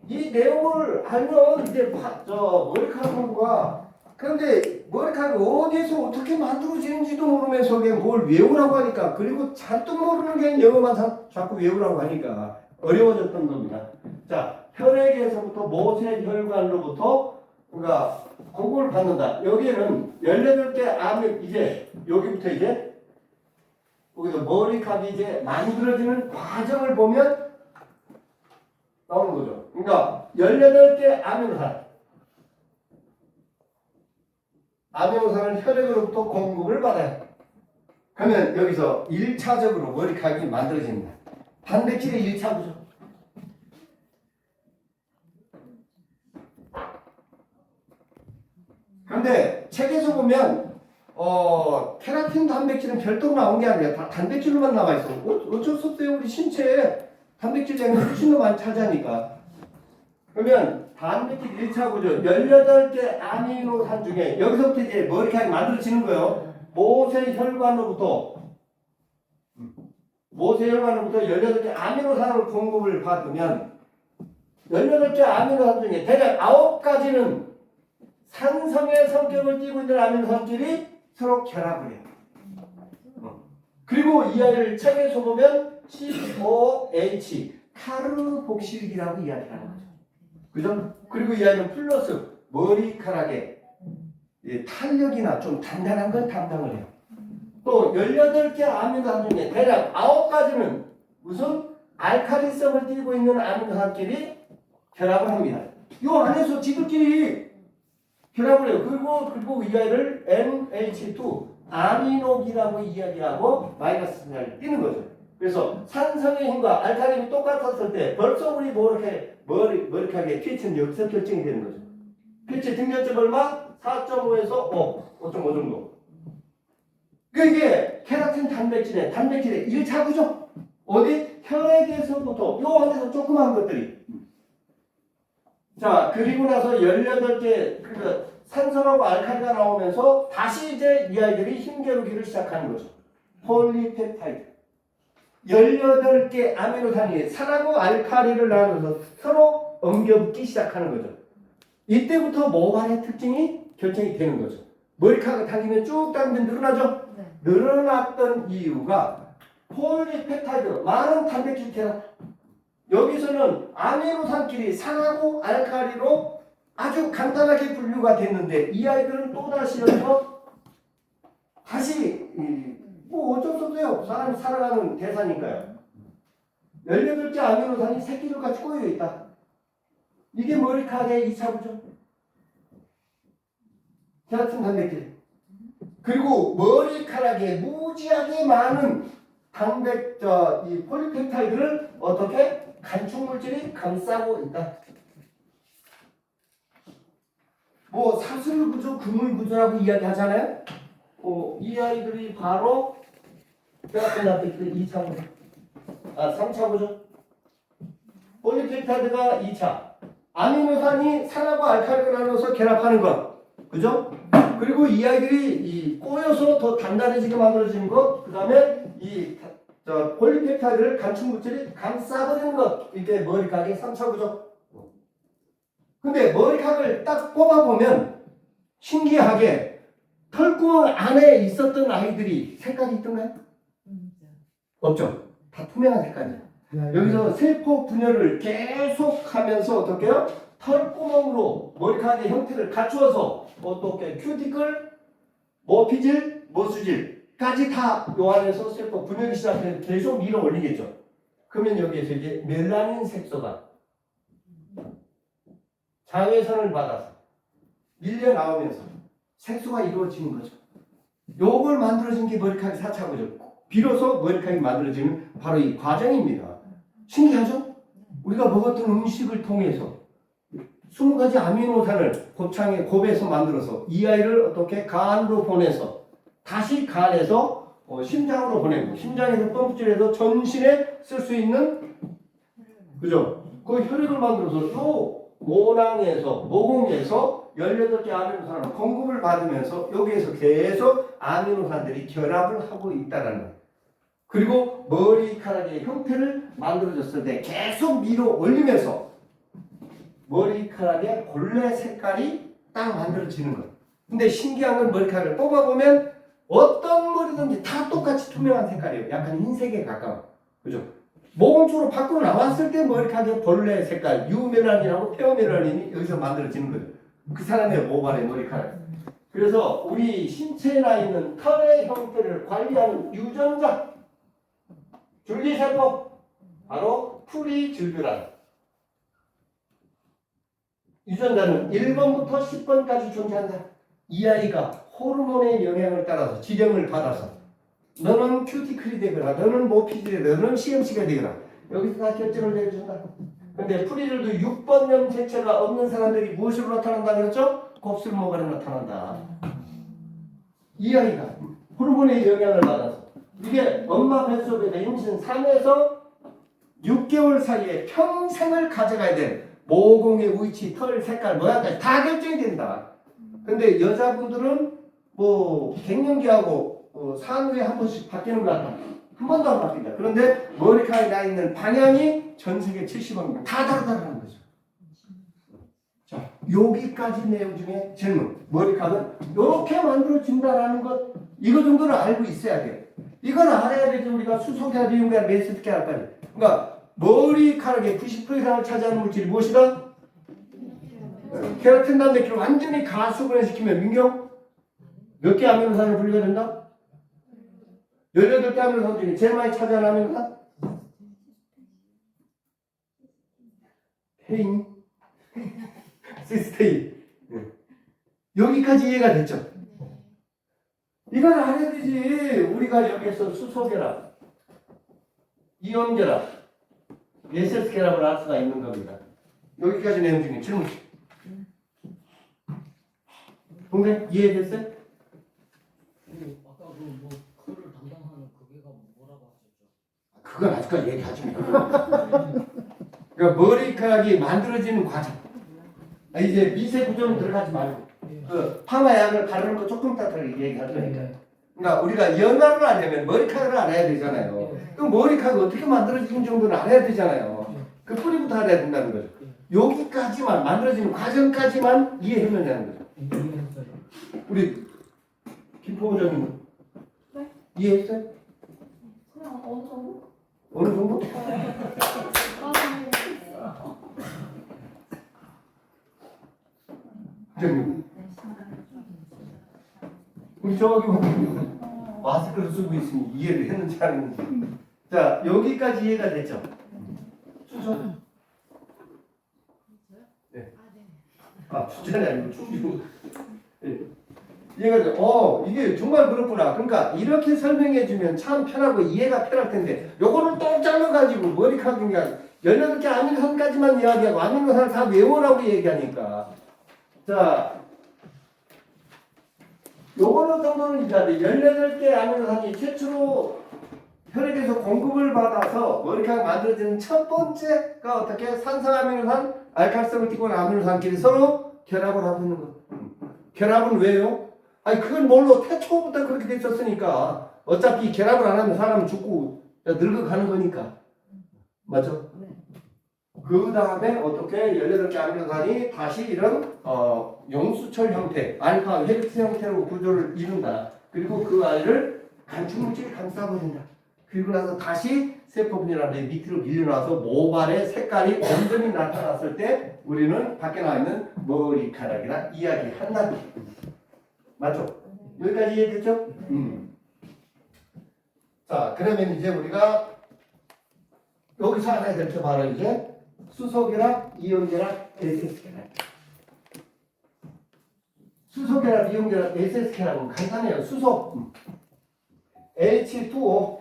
이 내용을 알면 이제 머리카락 공부가 그런데 머리카락이 어디에서 어떻게 만들어지는지도 모르면서 그냥 뭘 외우라고 하니까 그리고 잔뜩 모르는 게 영어만 자꾸 외우라고 하니까 어려워졌던 겁니다. 자, 혈액에서부터 모세혈관으로부터 그러니까 공급을 받는다. 여기에는 18개 암이 이제 여기부터 이제 여기서 머리카락이 이제 만들어지는 과정을 보면 나오는 거죠. 그러니까 18개 아미노산을 혈액으로부터 공급을 받아요. 그러면 여기서 1차적으로 머리카락이 만들어집니다. 단백질의 1차구죠. 그런데 책에서 보면 케라틴 단백질은 별도로 나온 게 아니라 다 단백질로만 나와 있어. 어쩔 수 없어요. 우리 신체에 단백질 양이 훨씬 더 많이 차지하니까. 그러면 단백질 1차구죠. 18개 아미노산 중에 여기서부터 이제 머리카락이 만들어지는 거예요. 모세혈관으로부터 18개 아미노산을 공급을 받으면 18개 아미노산 중에 대략 9가지는 산성의 성격을 띠고 있는 아미노산끼리 서로 결합을 해요. 그리고 이 아이를 책에서 보면 COH 카르복실기라고 이야기하는 거죠. 그죠? 그리고 이 아이는 플러스 머리카락에 탄력이나 좀 단단한 걸 담당을 해요. 또 18개 아미노산 중에 대략 9가지는 무슨 알칼리성을 띠고 있는 아미노산끼리 결합을 합니다. 이 안에서 지들끼리 결합을 해요. 그리고 이 아이를 NH2 아미노기라고 이야기하고 마이너스 신호를 띄는 거죠. 그래서 산성의 힘과 알칼리 힘이 똑같았을 때 벌써 우리 머리카락에 pH는 여기서 결정이 되는 거죠. pH 등전점 얼마? 4.5에서 5.5 정도. 그러니까 이게 케라틴 단백질의 1차구죠. 어디? 혈액에서부터 요 안에서 조그마한 것들이. 자, 그리고 나서 18개 산성하고 알칼리가 나오면서 다시 이제 이 아이들이 힘겨루기를 시작하는 거죠. 폴리펩타이드. 18개 아미노산이 산하고 알칼리를 나눠서 서로 엉겨붙기 시작하는 거죠. 이때부터 모발의 특징이 결정이 되는 거죠. 머리카락을 당기면 쭉 당기면 늘어나죠? 네. 늘어났던 이유가 폴리펩타이드, 많은 단백질 계란. 여기서는 아미노산끼리 산하고 알칼리로 아주 간단하게 분류가 됐는데 이 아이들은 또다시 여기서 다시 뭐 어쩔 수 없어요. 사람이 살아가는 대사니까요. 18개 아미노산이 새끼를 같이 꼬여있다. 이게 머리카락의 2차구죠. 케라틴 단백질. 그리고 머리카락에 무지하게 많은 이 폴리펩타이드를 어떻게 간축물질이 감싸고 있다. 뭐 사슬 구조, 그물 구조라고 이야기하잖아요. 이 아이들이 바로 제가 끝났을 때 2차 구조, 3차 구조. 폴리펩타이드가 2차. 아미노산이 산하고 알칼리를 나눠서 결합하는 것, 그죠? 그리고 이 아이들이 꼬여서 더 단단해지게 만들어지는 것, 그 다음에 폴리펩타이드를 간축물질이 감싸버리는 것, 이게 머리카락의 3차 구조. 근데 머리카락을 딱 뽑아보면 신기하게 털구멍 안에 있었던 아이들이 색깔이 있던가요? 없죠. 다 투명한 색깔이에요. 여기서 세포 분열을 계속하면서 어떻게 해요? 털구멍으로 머리카락의 형태를 갖추어서 어떻게 큐티클, 모피질, 모수질까지 다 요 안에서 세포 분열이 시작해서 계속 밀어 올리겠죠. 그러면 여기에서 이제 멜라닌 색소가 자외선을 받아서 밀려 나오면서 색소가 이루어지는 거죠. 요걸 만들어진 게 머리카락의 4차 구조. 비로소 머리카락이 만들어지는 바로 이 과정입니다. 신기하죠? 우리가 먹었던 음식을 통해서 20가지 아미노산을 곱창의 곱에서 만들어서 이 아이를 어떻게 간으로 보내서 다시 간에서 심장으로 보내고 심장에서 펌프질해서 전신에 쓸 수 있는, 그죠? 그 혈액을 만들어서 요 모낭에서 모공에서 18개 아미노산을 공급을 받으면서 여기에서 계속 아미노산들이 결합을 하고 있다는 거예요. 그리고 머리카락의 형태를 만들어졌을 때 계속 밀어 올리면서 머리카락의 본래 색깔이 딱 만들어지는 거예요. 근데 신기한 건 머리카락을 뽑아보면 어떤 머리든지 다 똑같이 투명한 색깔이에요. 약간 흰색에 가까워. 그죠? 모공 쪽으로 밖으로 나왔을 때 머리카락의 본래 색깔, 유메라닌하고 페어메라닌이 여기서 만들어지는 거죠. 그 사람의 모발의 머리카락. 그래서 우리 신체에 나 있는 털의 형태를 관리하는 유전자, 줄기세포, 바로 프리줄뷰란 유전자는 1번부터 10번까지 존재한다. 이 아이가 호르몬의 영향을 따라서 지령을 받아서 너는 큐티클이 되거라, 너는 모피질이 되거라, 너는 CMC가 되거라, 여기서 다 결정을 내려준다. 근데 프리줄도 6번염 색채가 없는 사람들이 무엇으로 나타난다 그랬죠? 곱슬모발에 나타난다. 이 아이가 호르몬의 영향을 받아서 이게 엄마 뱃속에서 임신 3에서 6개월 사이에 평생을 가져가야 돼. 모공의 위치, 털 색깔, 모양까지 다 결정이 된다. 근데 여자분들은 뭐 갱년기하고 산후에 한 번씩 바뀌는 것 같다. 한 번도 안 바뀐다. 그런데 머리카락이 나 있는 방향이 전 세계 70원 다 다르다는 거죠. 자, 여기까지 내용 중에 질문. 머리카락은 이렇게 만들어진다라는 것, 이거 정도는 알고 있어야 돼. 이건 알아야 되지. 우리가 수소계나 리움계나 메스트계나까지. 그러니까 머리카락의 90% 이상을 차지하는 물질이 무엇이다? 케라틴 단백질을 완전히 가수분해시키면 민경 몇 개 아미노산을 분리가 된다? 18개 아미노산 중에 제일 많이 차지하는 아미노산? 페인, 시스테인. 여기까지 이해가 됐죠? 이걸 알아야 되지. 우리가 여기에서 수소결합, 이온결합, 메세스 결합을 알 수가 있는 겁니다. 여기까지 내용 중에 질문. 동생 이해됐어요? 아까 그뭐 그를 담당하는 그게가 뭐라고 하셨죠? 그건 아직까지 얘기하지 마. 그러니까 머리카락이 만들어지는 과정. 이제 미세 구조는 들어가지 말고 그 파마약을 바르는 거 조금 이따 얘기할 거니까. 그러니까 우리가 연화를 하려면 머리카락을 알아야 되잖아요. 그럼 머리카락이 어떻게 만들어지는 정도는 알아야 되잖아요. 그 뿌리부터 알아야 된다는 거죠. 여기까지만 만들어지는 과정까지만 이해하면 되는 거죠. 우리 김포부장님은 네? 이해했어요? 그냥 어느 정도? 어느 정도? 부장님 우리 저기 마스크를 쓰고 있으니 이해를 했는지 안 했는지. 자, 여기까지 이해가 됐죠? 추천? 네. 추천이 아니고 충주. 네. 이해가 돼. 이게 정말 그렇구나. 그러니까 이렇게 설명해주면 참 편하고 이해가 편할 텐데, 요거를 또 잘라가지고 머리카락 그냥 18개 아미노산까지만 이야기하고 아미노산을 다 외우라고 얘기하니까. 자, 요거는 정도는 이제 18개 아미노산이 최초로 혈액에서 공급을 받아서 머리카락 만들어지는 첫 번째가 어떻게 산성 아미노산, 알칼성을 띠고 있는 아미노산끼리 서로 결합을 하고 있는 거. 결합은 왜요? 아니 그건 뭘로 태초부터 그렇게 됐었으니까 어차피 결합을 안 하면 사람은 죽고 늙어가는 거니까. 맞죠? 그 다음에 어떻게 18개 아미노산이 다시 이런 용수철 형태, 알파 헬릭스 형태로 구조를 이룬다. 그리고 그 안을 간축물질이 감싸버린다. 그리고 나서 다시 세포분이라는 데 밑으로 밀려나서 모발의 색깔이 온전히 나타났을 때 우리는 밖에 나와 있는 머리카락이라 이야기한다. 맞죠? 여기까지 이해됐죠? 자, 그러면 이제 우리가 여기서 알아야 될 게 바로 이제 수소결합, 이온결합, SS결합. 수소결합, 이온결합, SS결합은 간단해요. 수소, H2O,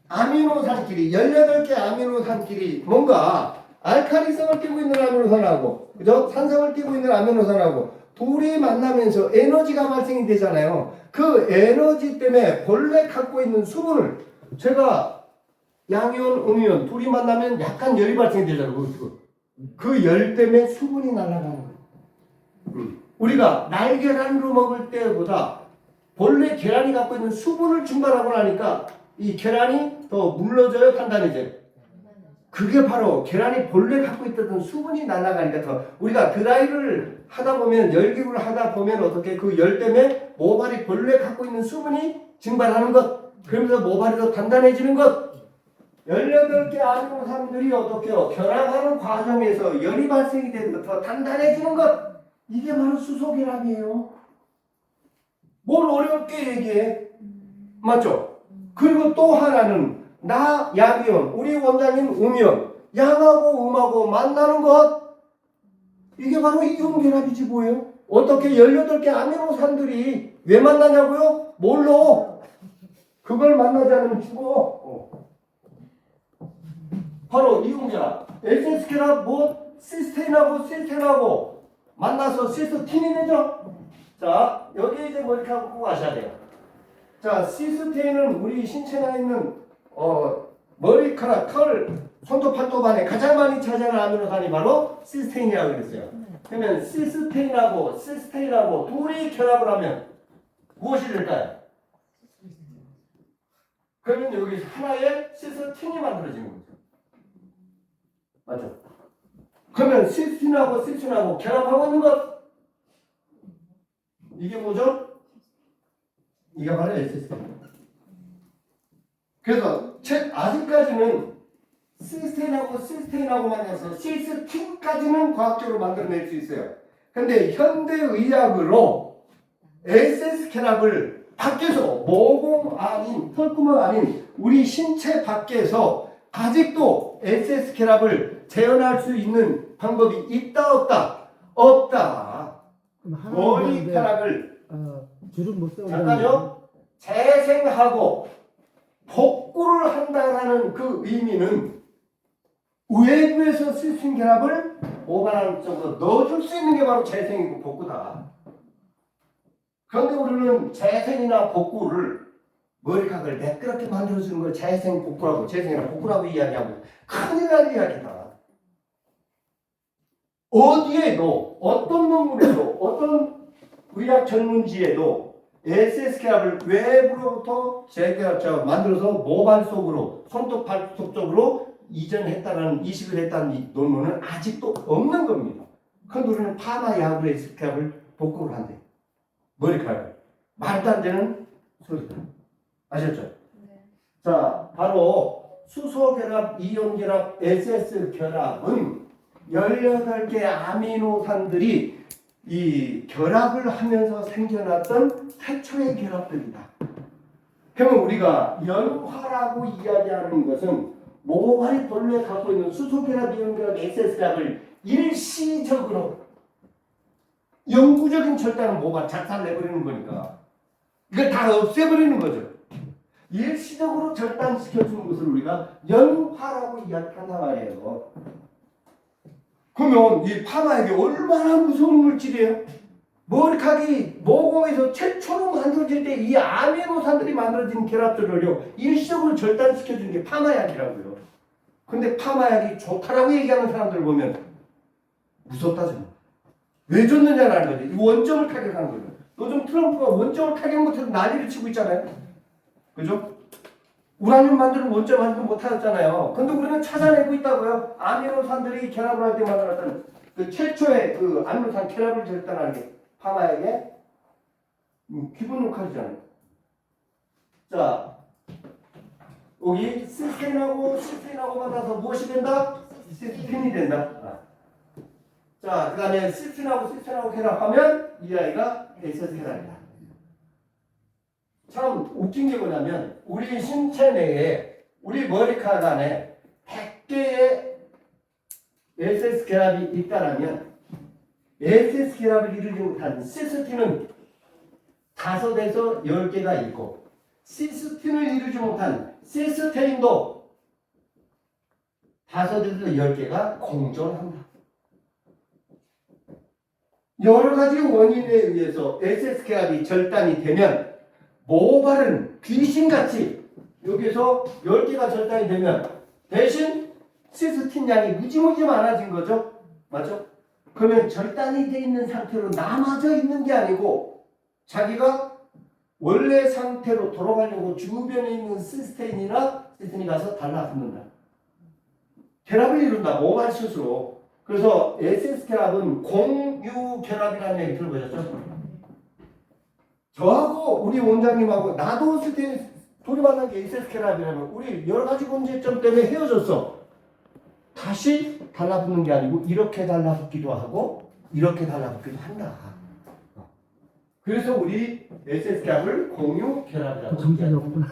아미노산끼리 18개 아미노산끼리 뭔가 알칼리성을 띠고 있는 아미노산하고 그죠? 산성을 띠고 있는 아미노산하고 둘이 만나면서 에너지가 발생이 되잖아요. 그 에너지 때문에 본래 갖고 있는 수분을 제가 양이온, 음이온 둘이 만나면 약간 열이 발생이 되잖아요. 그 열 때문에 수분이 날아가는 거예요. 우리가 날계란으로 먹을 때보다 본래 계란이 갖고 있는 수분을 증발하고 나니까 이 계란이 더 물러져요, 단단해져요. 그게 바로 계란이 본래 갖고 있던 수분이 날아가니까 더 우리가 드라이를 하다 보면 열기구를 하다 보면 어떻게 그 열 때문에 모발이 본래 갖고 있는 수분이 증발하는 것, 그러면서 모발이 더 단단해지는 것. 18개 아미노산들이 어떻게요? 결합하는 과정에서 열이 발생이 되는 것, 더 단단해지는 것. 이게 바로 수소결합이에요. 뭘 어렵게 얘기해? 맞죠? 그리고 또 하나는 나 양이온, 우리 원장님 음이온, 양하고 음하고 만나는 것. 이게 바로 이온결합이지 뭐예요? 어떻게 18개 아미노산들이 왜 만나냐고요? 뭘로? 그걸 만나지 않으면 죽어. 바로 이온결합. SS결합 뭐 시스테인하고 만나서 시스틴이 되죠? 자, 여기 이제 머리카락 꼭 아셔야 돼요. 자, 시스테인은 우리 신체에 있는 머리카락, 털, 손톱, 팔톱 안에 가장 많이 차지하는 아미노산이 바로 시스테인이라고 그랬어요. 그러면 시스테인하고 둘이 결합을 하면 무엇이 될까요? 그러면 여기 하나의 시스틴이 만들어지는 거죠. 맞죠? 그러면 시스틴하고 결합하고 있는 것, 이게 뭐죠? 이게 바로 SS입니다. 그래서 아직까지는 시스테인하고 만나서 시스틴까지는 과학적으로 만들어낼 수 있어요. 근데 현대의학으로 SS 결합을 밖에서 모공 아닌 털구멍 아닌 우리 신체 밖에서 아직도 SS 결합을 재현할 수 있는 방법이 있다 없다? 없다. 머리카락을 줄은 못 세우고 잠깐요. 재생하고 복구를 한다라는 그 의미는 외부에서 시스틴 결합을 모발 쪽으로 넣어줄 수 있는 게 바로 재생이고 복구다. 그런데 우리는 재생이나 복구를 머리카락을 매끄럽게 만들어주는 걸 재생 복구라고, 재생이나 복구라고 이야기하고 큰일 날 이야기다. 어디에도 어떤 논문에도 어떤 의학 전문지에도 SS 결합을 외부로부터 재결합자가 만들어서 모발 속으로 손톱 발톱 쪽으로 이전했다는 이식을 했다는 이 논문은 아직도 없는 겁니다. 그런데 우리는 파마 약으로 SS 결합을 복구를 한대. 머리카락을. 말도 안 되는 소리다. 아셨죠? 네. 자, 바로 수소결합, 이온결합, SS결합은 18개 아미노산들이 이 결합을 하면서 생겨났던 태초의 결합들이다. 그러면 우리가 연화라고 이야기하는 것은 모발이 본래 갖고 있는 수소결합, 이온결합, SS결합을 일시적으로 영구적인 절단은 뭐가 작살내버리는 거니까 이걸 다 없애버리는 거죠. 일시적으로 절단시켜주는 것을 우리가 연화라고 이야기한단 말이에요. 그러면 이 파마액이 얼마나 무서운 물질이에요? 머리카락이 모공에서 최초로 만들어질 때 이 아미노산들이 만들어진 결합들을요 일시적으로 절단시켜주는 게 파마약이라고요. 근데 파마약이 좋다라고 얘기하는 사람들 보면 무섭다죠. 왜 줬느냐라는 거죠. 이 원점을 타격하는 거죠. 요즘 트럼프가 원점을 타격 못해서 난리를 치고 있잖아요. 그죠? 우라늄 만드는 원점 만들지 못하였잖아요. 근데 우리는 찾아내고 있다고요. 아미노산들이 결합을 할 때 만들었던 그 최초의 그 아미노산 결합을 절단하는 게 파마약의 기본 역할이잖아요. 자, 여기 시스테인하고 만나서 무엇이 된다? 시스틴이 된다. 자, 그 다음에 시스틴하고 결합하면 이 아이가 에이세스테라이다. 참 웃긴 게 뭐냐면 우리 신체 내에 우리 머리카락 안에 100개의 SS 결합이 있다라면 SS 결합을 이루지 못한 시스틴은 5에서 10개가 있고 시스틴을 이루지 못한 시스테인도 5에서 10개가 공존한다. 여러 가지 원인에 의해서 SS 결합이 절단이 되면 모발은 귀신같이 여기서 10개가 절단이 되면 대신 시스틴 양이 무지무지 많아진 거죠. 맞죠? 그러면 절단이 돼 있는 상태로 남아져 있는 게 아니고 자기가 원래 상태로 돌아가려고 주변에 있는 시스틴이 가서 달라붙는다. 결합을 이룬다. 모발 스스로. 그래서 SS 결합은 공유 결합이라는 얘기 들어보셨죠? 저하고 우리 원장님하고 나도 둘이 만난 게 SS 결합이라면 우리 여러 가지 문제점 때문에 헤어졌어. 다시 달라붙는 게 아니고 이렇게 달라붙기도 하고 이렇게 달라붙기도 한다. 그래서 우리 SS 결합을 공유 결합이라고 정신이 없구나.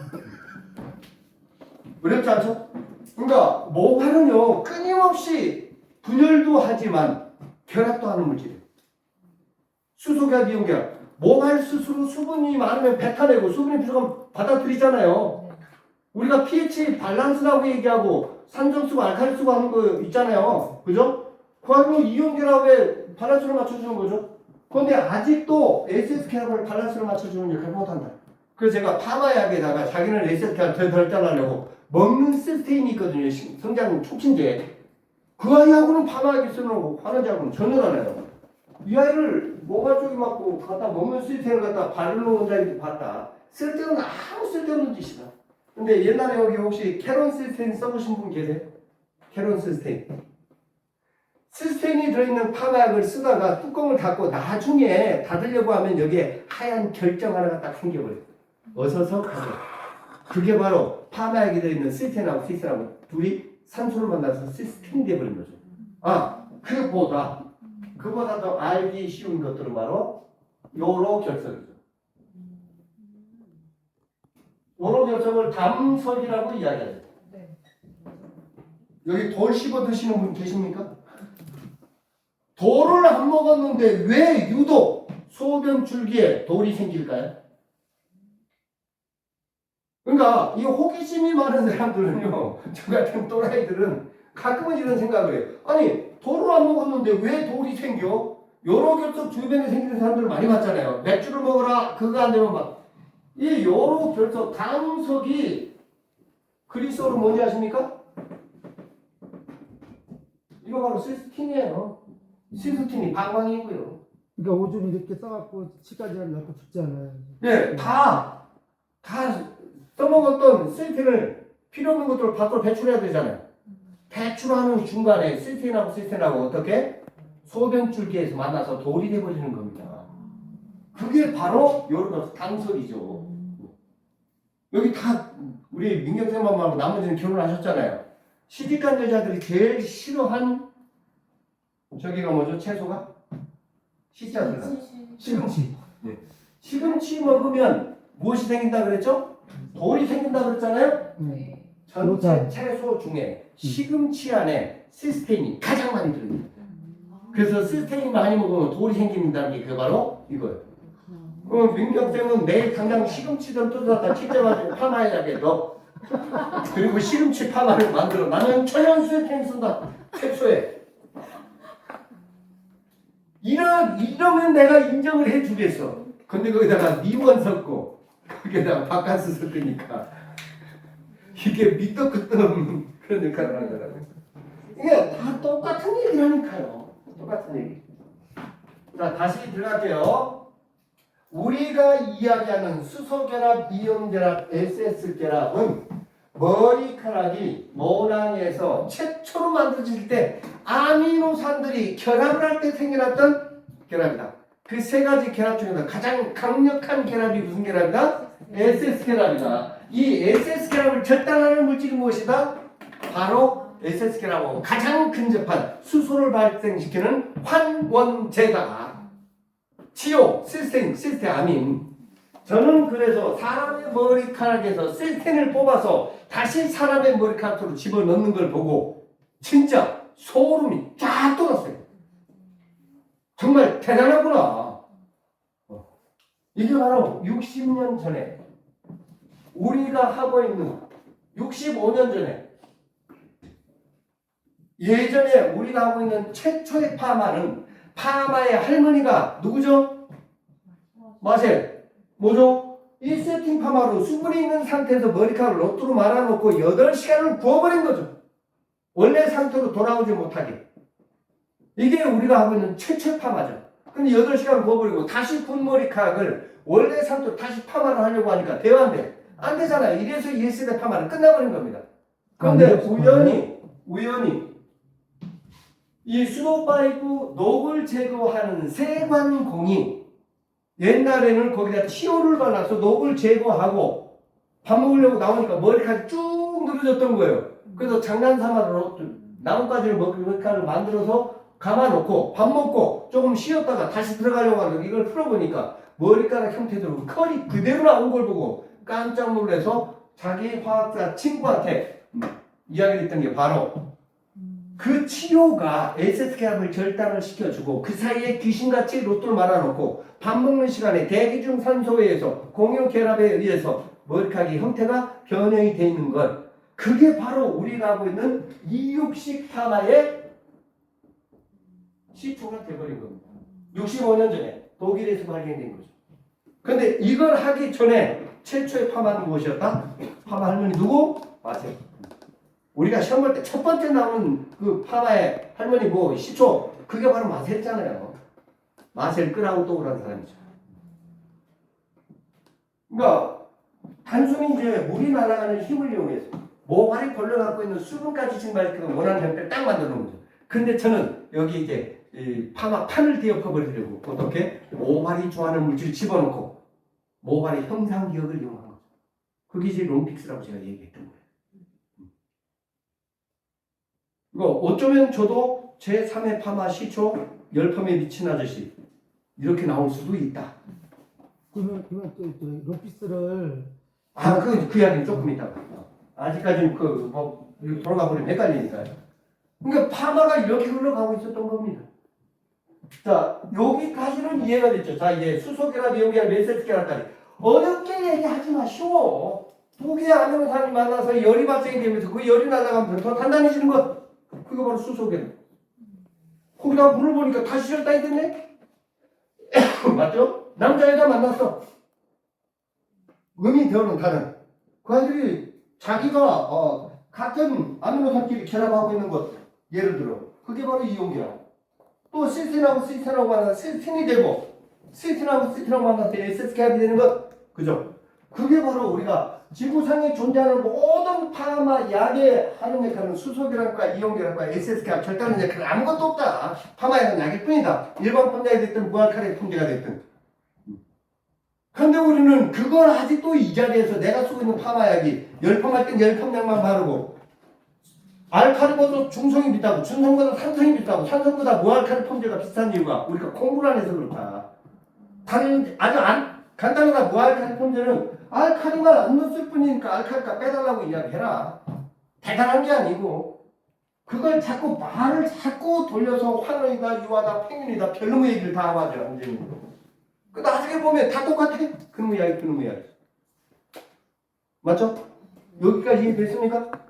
어렵지 않죠? 그러니까 모발은요 끊임없이 분열도 하지만 결합도 하는 물질이에요. 수소결합, 이온결합. 모발 스스로 수분이 많으면 뱉어내고 수분이 부족하면 받아들이잖아요. 우리가 pH 밸런스라고 얘기하고 산성수고 알칼리수고 하는 거 있잖아요. 그죠? 그거는 이온결합에 밸런스를 맞춰주는 거죠. 그런데 아직도 SS 결합을 밸런스를 맞춰주는 역할을 못한다. 그래서 제가 파마약에다가 자기는 SS 결합 더 절단하려고 먹는 시스테인이 있거든요. 성장 촉진제. 그 아이하고는 파마약이 쓰는 거고 환원제하고는 전혀 다르요. 이 아이를 모발 쪽에 맞고 갖다 먹는 시스템을 갖다 바르는 원장님도 봤다. 쓸데없는 아무 쓸데없는 짓이다. 근데 옛날에 여기 혹시 캐론 시스템 써보신 분 계세요? 캐론 시스템. 시스템이 들어있는 파마약을 쓰다가 뚜껑을 닫고 나중에 닫으려고 하면 여기에 하얀 결정 하나가 딱 생겨버려요. 어서서 가죠. 그게 바로 파마약이 들어있는 시스템하고 둘이 산소를 만나서 시스템이 되어버린 거죠. 그보다 더 알기 쉬운 것들은 바로 요로 결석이죠. 요로 결석을 담석이라고 이야기하죠. 여기 돌 씹어 드시는 분 계십니까? 돌을 안 먹었는데 왜 유독 소변 줄기에 돌이 생길까요? 그러니까 이 호기심이 많은 사람들은요, 저 같은 또라이들은 가끔은 이런 생각을 해요. 아니 돌을 안 먹었는데 왜 돌이 생겨? 요로 결석 주변에 생기는 사람들을 많이 봤잖아요. 맥주를 먹어라 그거 안 되면 막 이 요로 결석 담석이 그리스어로 뭔지 아십니까? 이거 바로 시스틴이에요. 시스틴이 방광이고요. 그러니까 오줌 이렇게 싸갖고 치과제를 넣고 죽잖아요. 네, 다 써먹었던 시스틴을 필요 없는 것들을 밖으로 배출해야 되잖아요. 배출하는 중간에 시스틴하고 어떻게? 소변줄기에서 만나서 돌이 돼버리는 겁니다. 그게 바로 요런 담석이죠. 여기 다 우리 민경쌤만 말고 나머지는 결혼하셨잖아요. 시집간 여자들이 제일 싫어한 저기가 뭐죠? 채소가? 시자들가 시금치. 네. 시금치 먹으면 무엇이 생긴다 그랬죠? 돌이 생긴다 그랬잖아요? 전체 채소 중에 시금치 안에 시스테인이 가장 많이 들어있어요. 그래서 시스템이 많이 먹으면 돌이 생긴다는 게 그게 바로 이거예요. 그럼 민경쌤은 매일 당장 시금치 좀 뜯어다 찢어가지고 파마에다가 넣어. 그리고 시금치 파마를 만들어. 나는 천연 시스템 쓴다. 최초에. 이러면 내가 인정을 해주겠어. 근데 거기다가 미원 섞고 거기다가 바카스 섞으니까 이게 밑도 끝도 없는 그런 역할을 하더라고요. 이게 다 똑같은 얘기라니까요. 똑같은 얘기. 자, 다시 들어갈게요. 우리가 이야기하는 수소결합, 이온결합, SS결합은 머리카락이 모낭에서 최초로 만들어질 때 아미노산들이 결합을 할 때 생겨났던 결합이다. 그 세 가지 결합 중에서 가장 강력한 결합이 무슨 결합이다? SS결합이다. 이 SS결합을 절단하는 물질이 무엇이다? 바로 SS결합하고 가장 근접한 수소를 발생시키는 환원제다. 치오, 시스테아민. 저는 그래서 사람의 머리카락에서 시스텐을 뽑아서 다시 사람의 머리카락으로 집어넣는 걸 보고 진짜 소름이 쫙 돋았어요. 정말 대단하구나. 이게 바로 60년 전에 우리가 하고 있는 65년 전에 예전에 우리가 하고 있는 최초의 파마는 파마의 할머니가 누구죠? 마셀. 뭐죠? 이 세팅 파마로 수분이 있는 상태에서 머리카락을 로또로 말아놓고 8시간을 구워버린 거죠. 원래 상태로 돌아오지 못하게. 이게 우리가 하고 있는 최초의 파마죠. 근데 8시간 구워버리고 다시 군 머리카락을 원래 상태로 다시 파마를 하려고 하니까 돼요, 안 돼? 안 되잖아요. 이래서 1세대 파마는 끝나버린 겁니다. 그런데 우연히 이 수도파이프 녹을 제거하는 세관공이 옛날에는 거기다 치오를 발라서 녹을 제거하고 밥 먹으려고 나오니까 머리카락이 쭉 늘어졌던 거예요. 그래서 장난삼아로 나뭇가지를 머리카락을 만들어서 감아놓고 밥 먹고 조금 쉬었다가 다시 들어가려고 하는데 이걸 풀어보니까 머리카락 형태대로 컬이 그대로 나온 걸 보고 깜짝 놀라서 자기 화학자 친구한테 이야기를 했던 게 바로 그 치료가 SS결합을 절단을 시켜주고 그 사이에 귀신같이 로또를 말아놓고 밥 먹는 시간에 대기 중 산소에 의해서 공유결합에 의해서 머리카락의 형태가 변형이 되어 있는 것, 그게 바로 우리가 하고 있는 이육식 파마의 시초가 돼버린 겁니다. 65년 전에 독일에서 발견된 거죠. 근데 이걸 하기 전에 최초의 파마는 무엇이었다? 파마 할머니 누구? 마셀. 우리가 시험 볼 때 첫 번째 나오는 그 파마의 할머니 뭐 시초, 그게 바로 마셀잖아요. 마셀 끄라고 떠오르는 사람이죠. 그러니까 단순히 이제 물이 날아가는 힘을 이용해서 모발이 벌려 갖고 있는 수분까지 증발시키는 원하는 형태를 딱 만들어 놓은 거죠. 근데 저는 여기 이제 이 파마 판을 뒤엎어버리려고 어떻게 모발이 좋아하는 물질을 집어넣고 모발의 형상 기억을 이용한 거죠. 그게 이제 롱픽스라고 제가 얘기했던 거예요. 이거 어쩌면 저도 제3의 파마 시초 열펌에 미친 아저씨 이렇게 나올 수도 있다. 그러면 또 로피스를 그 이야기는 조금 있다가 아직까지는 돌아가 버리면 헷갈리니까요. 그러니까 파마가 이렇게 흘러가고 있었던 겁니다. 자, 여기까지는 이해가 됐죠. 자, 이제 수소결합, 이온결합, SS결합까지 어렵게 얘기하지 마시오. 두 개의 아미노산이 만나서 열이 발생이 되면서 그 열이 날아가면서 더 단단해지는 것, 그거 바로 수소결합. 거기다가 물을 보니까 다시 절단이 됐네? 맞죠? 남자애가 만났어. 음이 되어는 다른. 그 아이들이 자기가 같은 아미노산끼리 결합하고 있는 것, 예를 들어 그게 바로 이온결합. 또 시스틴하고 만나서 시스틴이 되고 시스틴하고 만나서 SS결합이 되는 것, 그죠? 그게 바로 우리가 지구상에 존재하는 모든 파마 약에 하는 역할은 수소결합과 이온결합과 SS결합 절단하는 역할은 아무것도 없다. 파마약은 약일 뿐이다. 일반 펌약이 됐든 무알칼리 펌제가 됐든. 그런데 우리는 그걸 아직도 이 자리에서 내가 쓰고 있는 파마약이 열펌할 땐 열펌약만 바르고 알칼리보다 중성이 비싸고 중성보다 산성이 비싸고 산성보다 무알칼리 펌제가 비싼 이유가 우리가 공부를 안 해서 그렇다. 간단하다. 무알칼리 펌제는 알칼리만 안 넣었을 뿐이니까 알칼리가 빼달라고 이야기해라. 대단한 게 아니고 그걸 자꾸 말을 자꾸 돌려서 환원이다, 유아다, 팽윤이다, 별놈의 얘기를 다 하죠, 완전히. 그 나중에 보면 다 똑같아. 그놈의 이야기, 그놈의 이야기. 맞죠? 여기까지 이해됐습니까?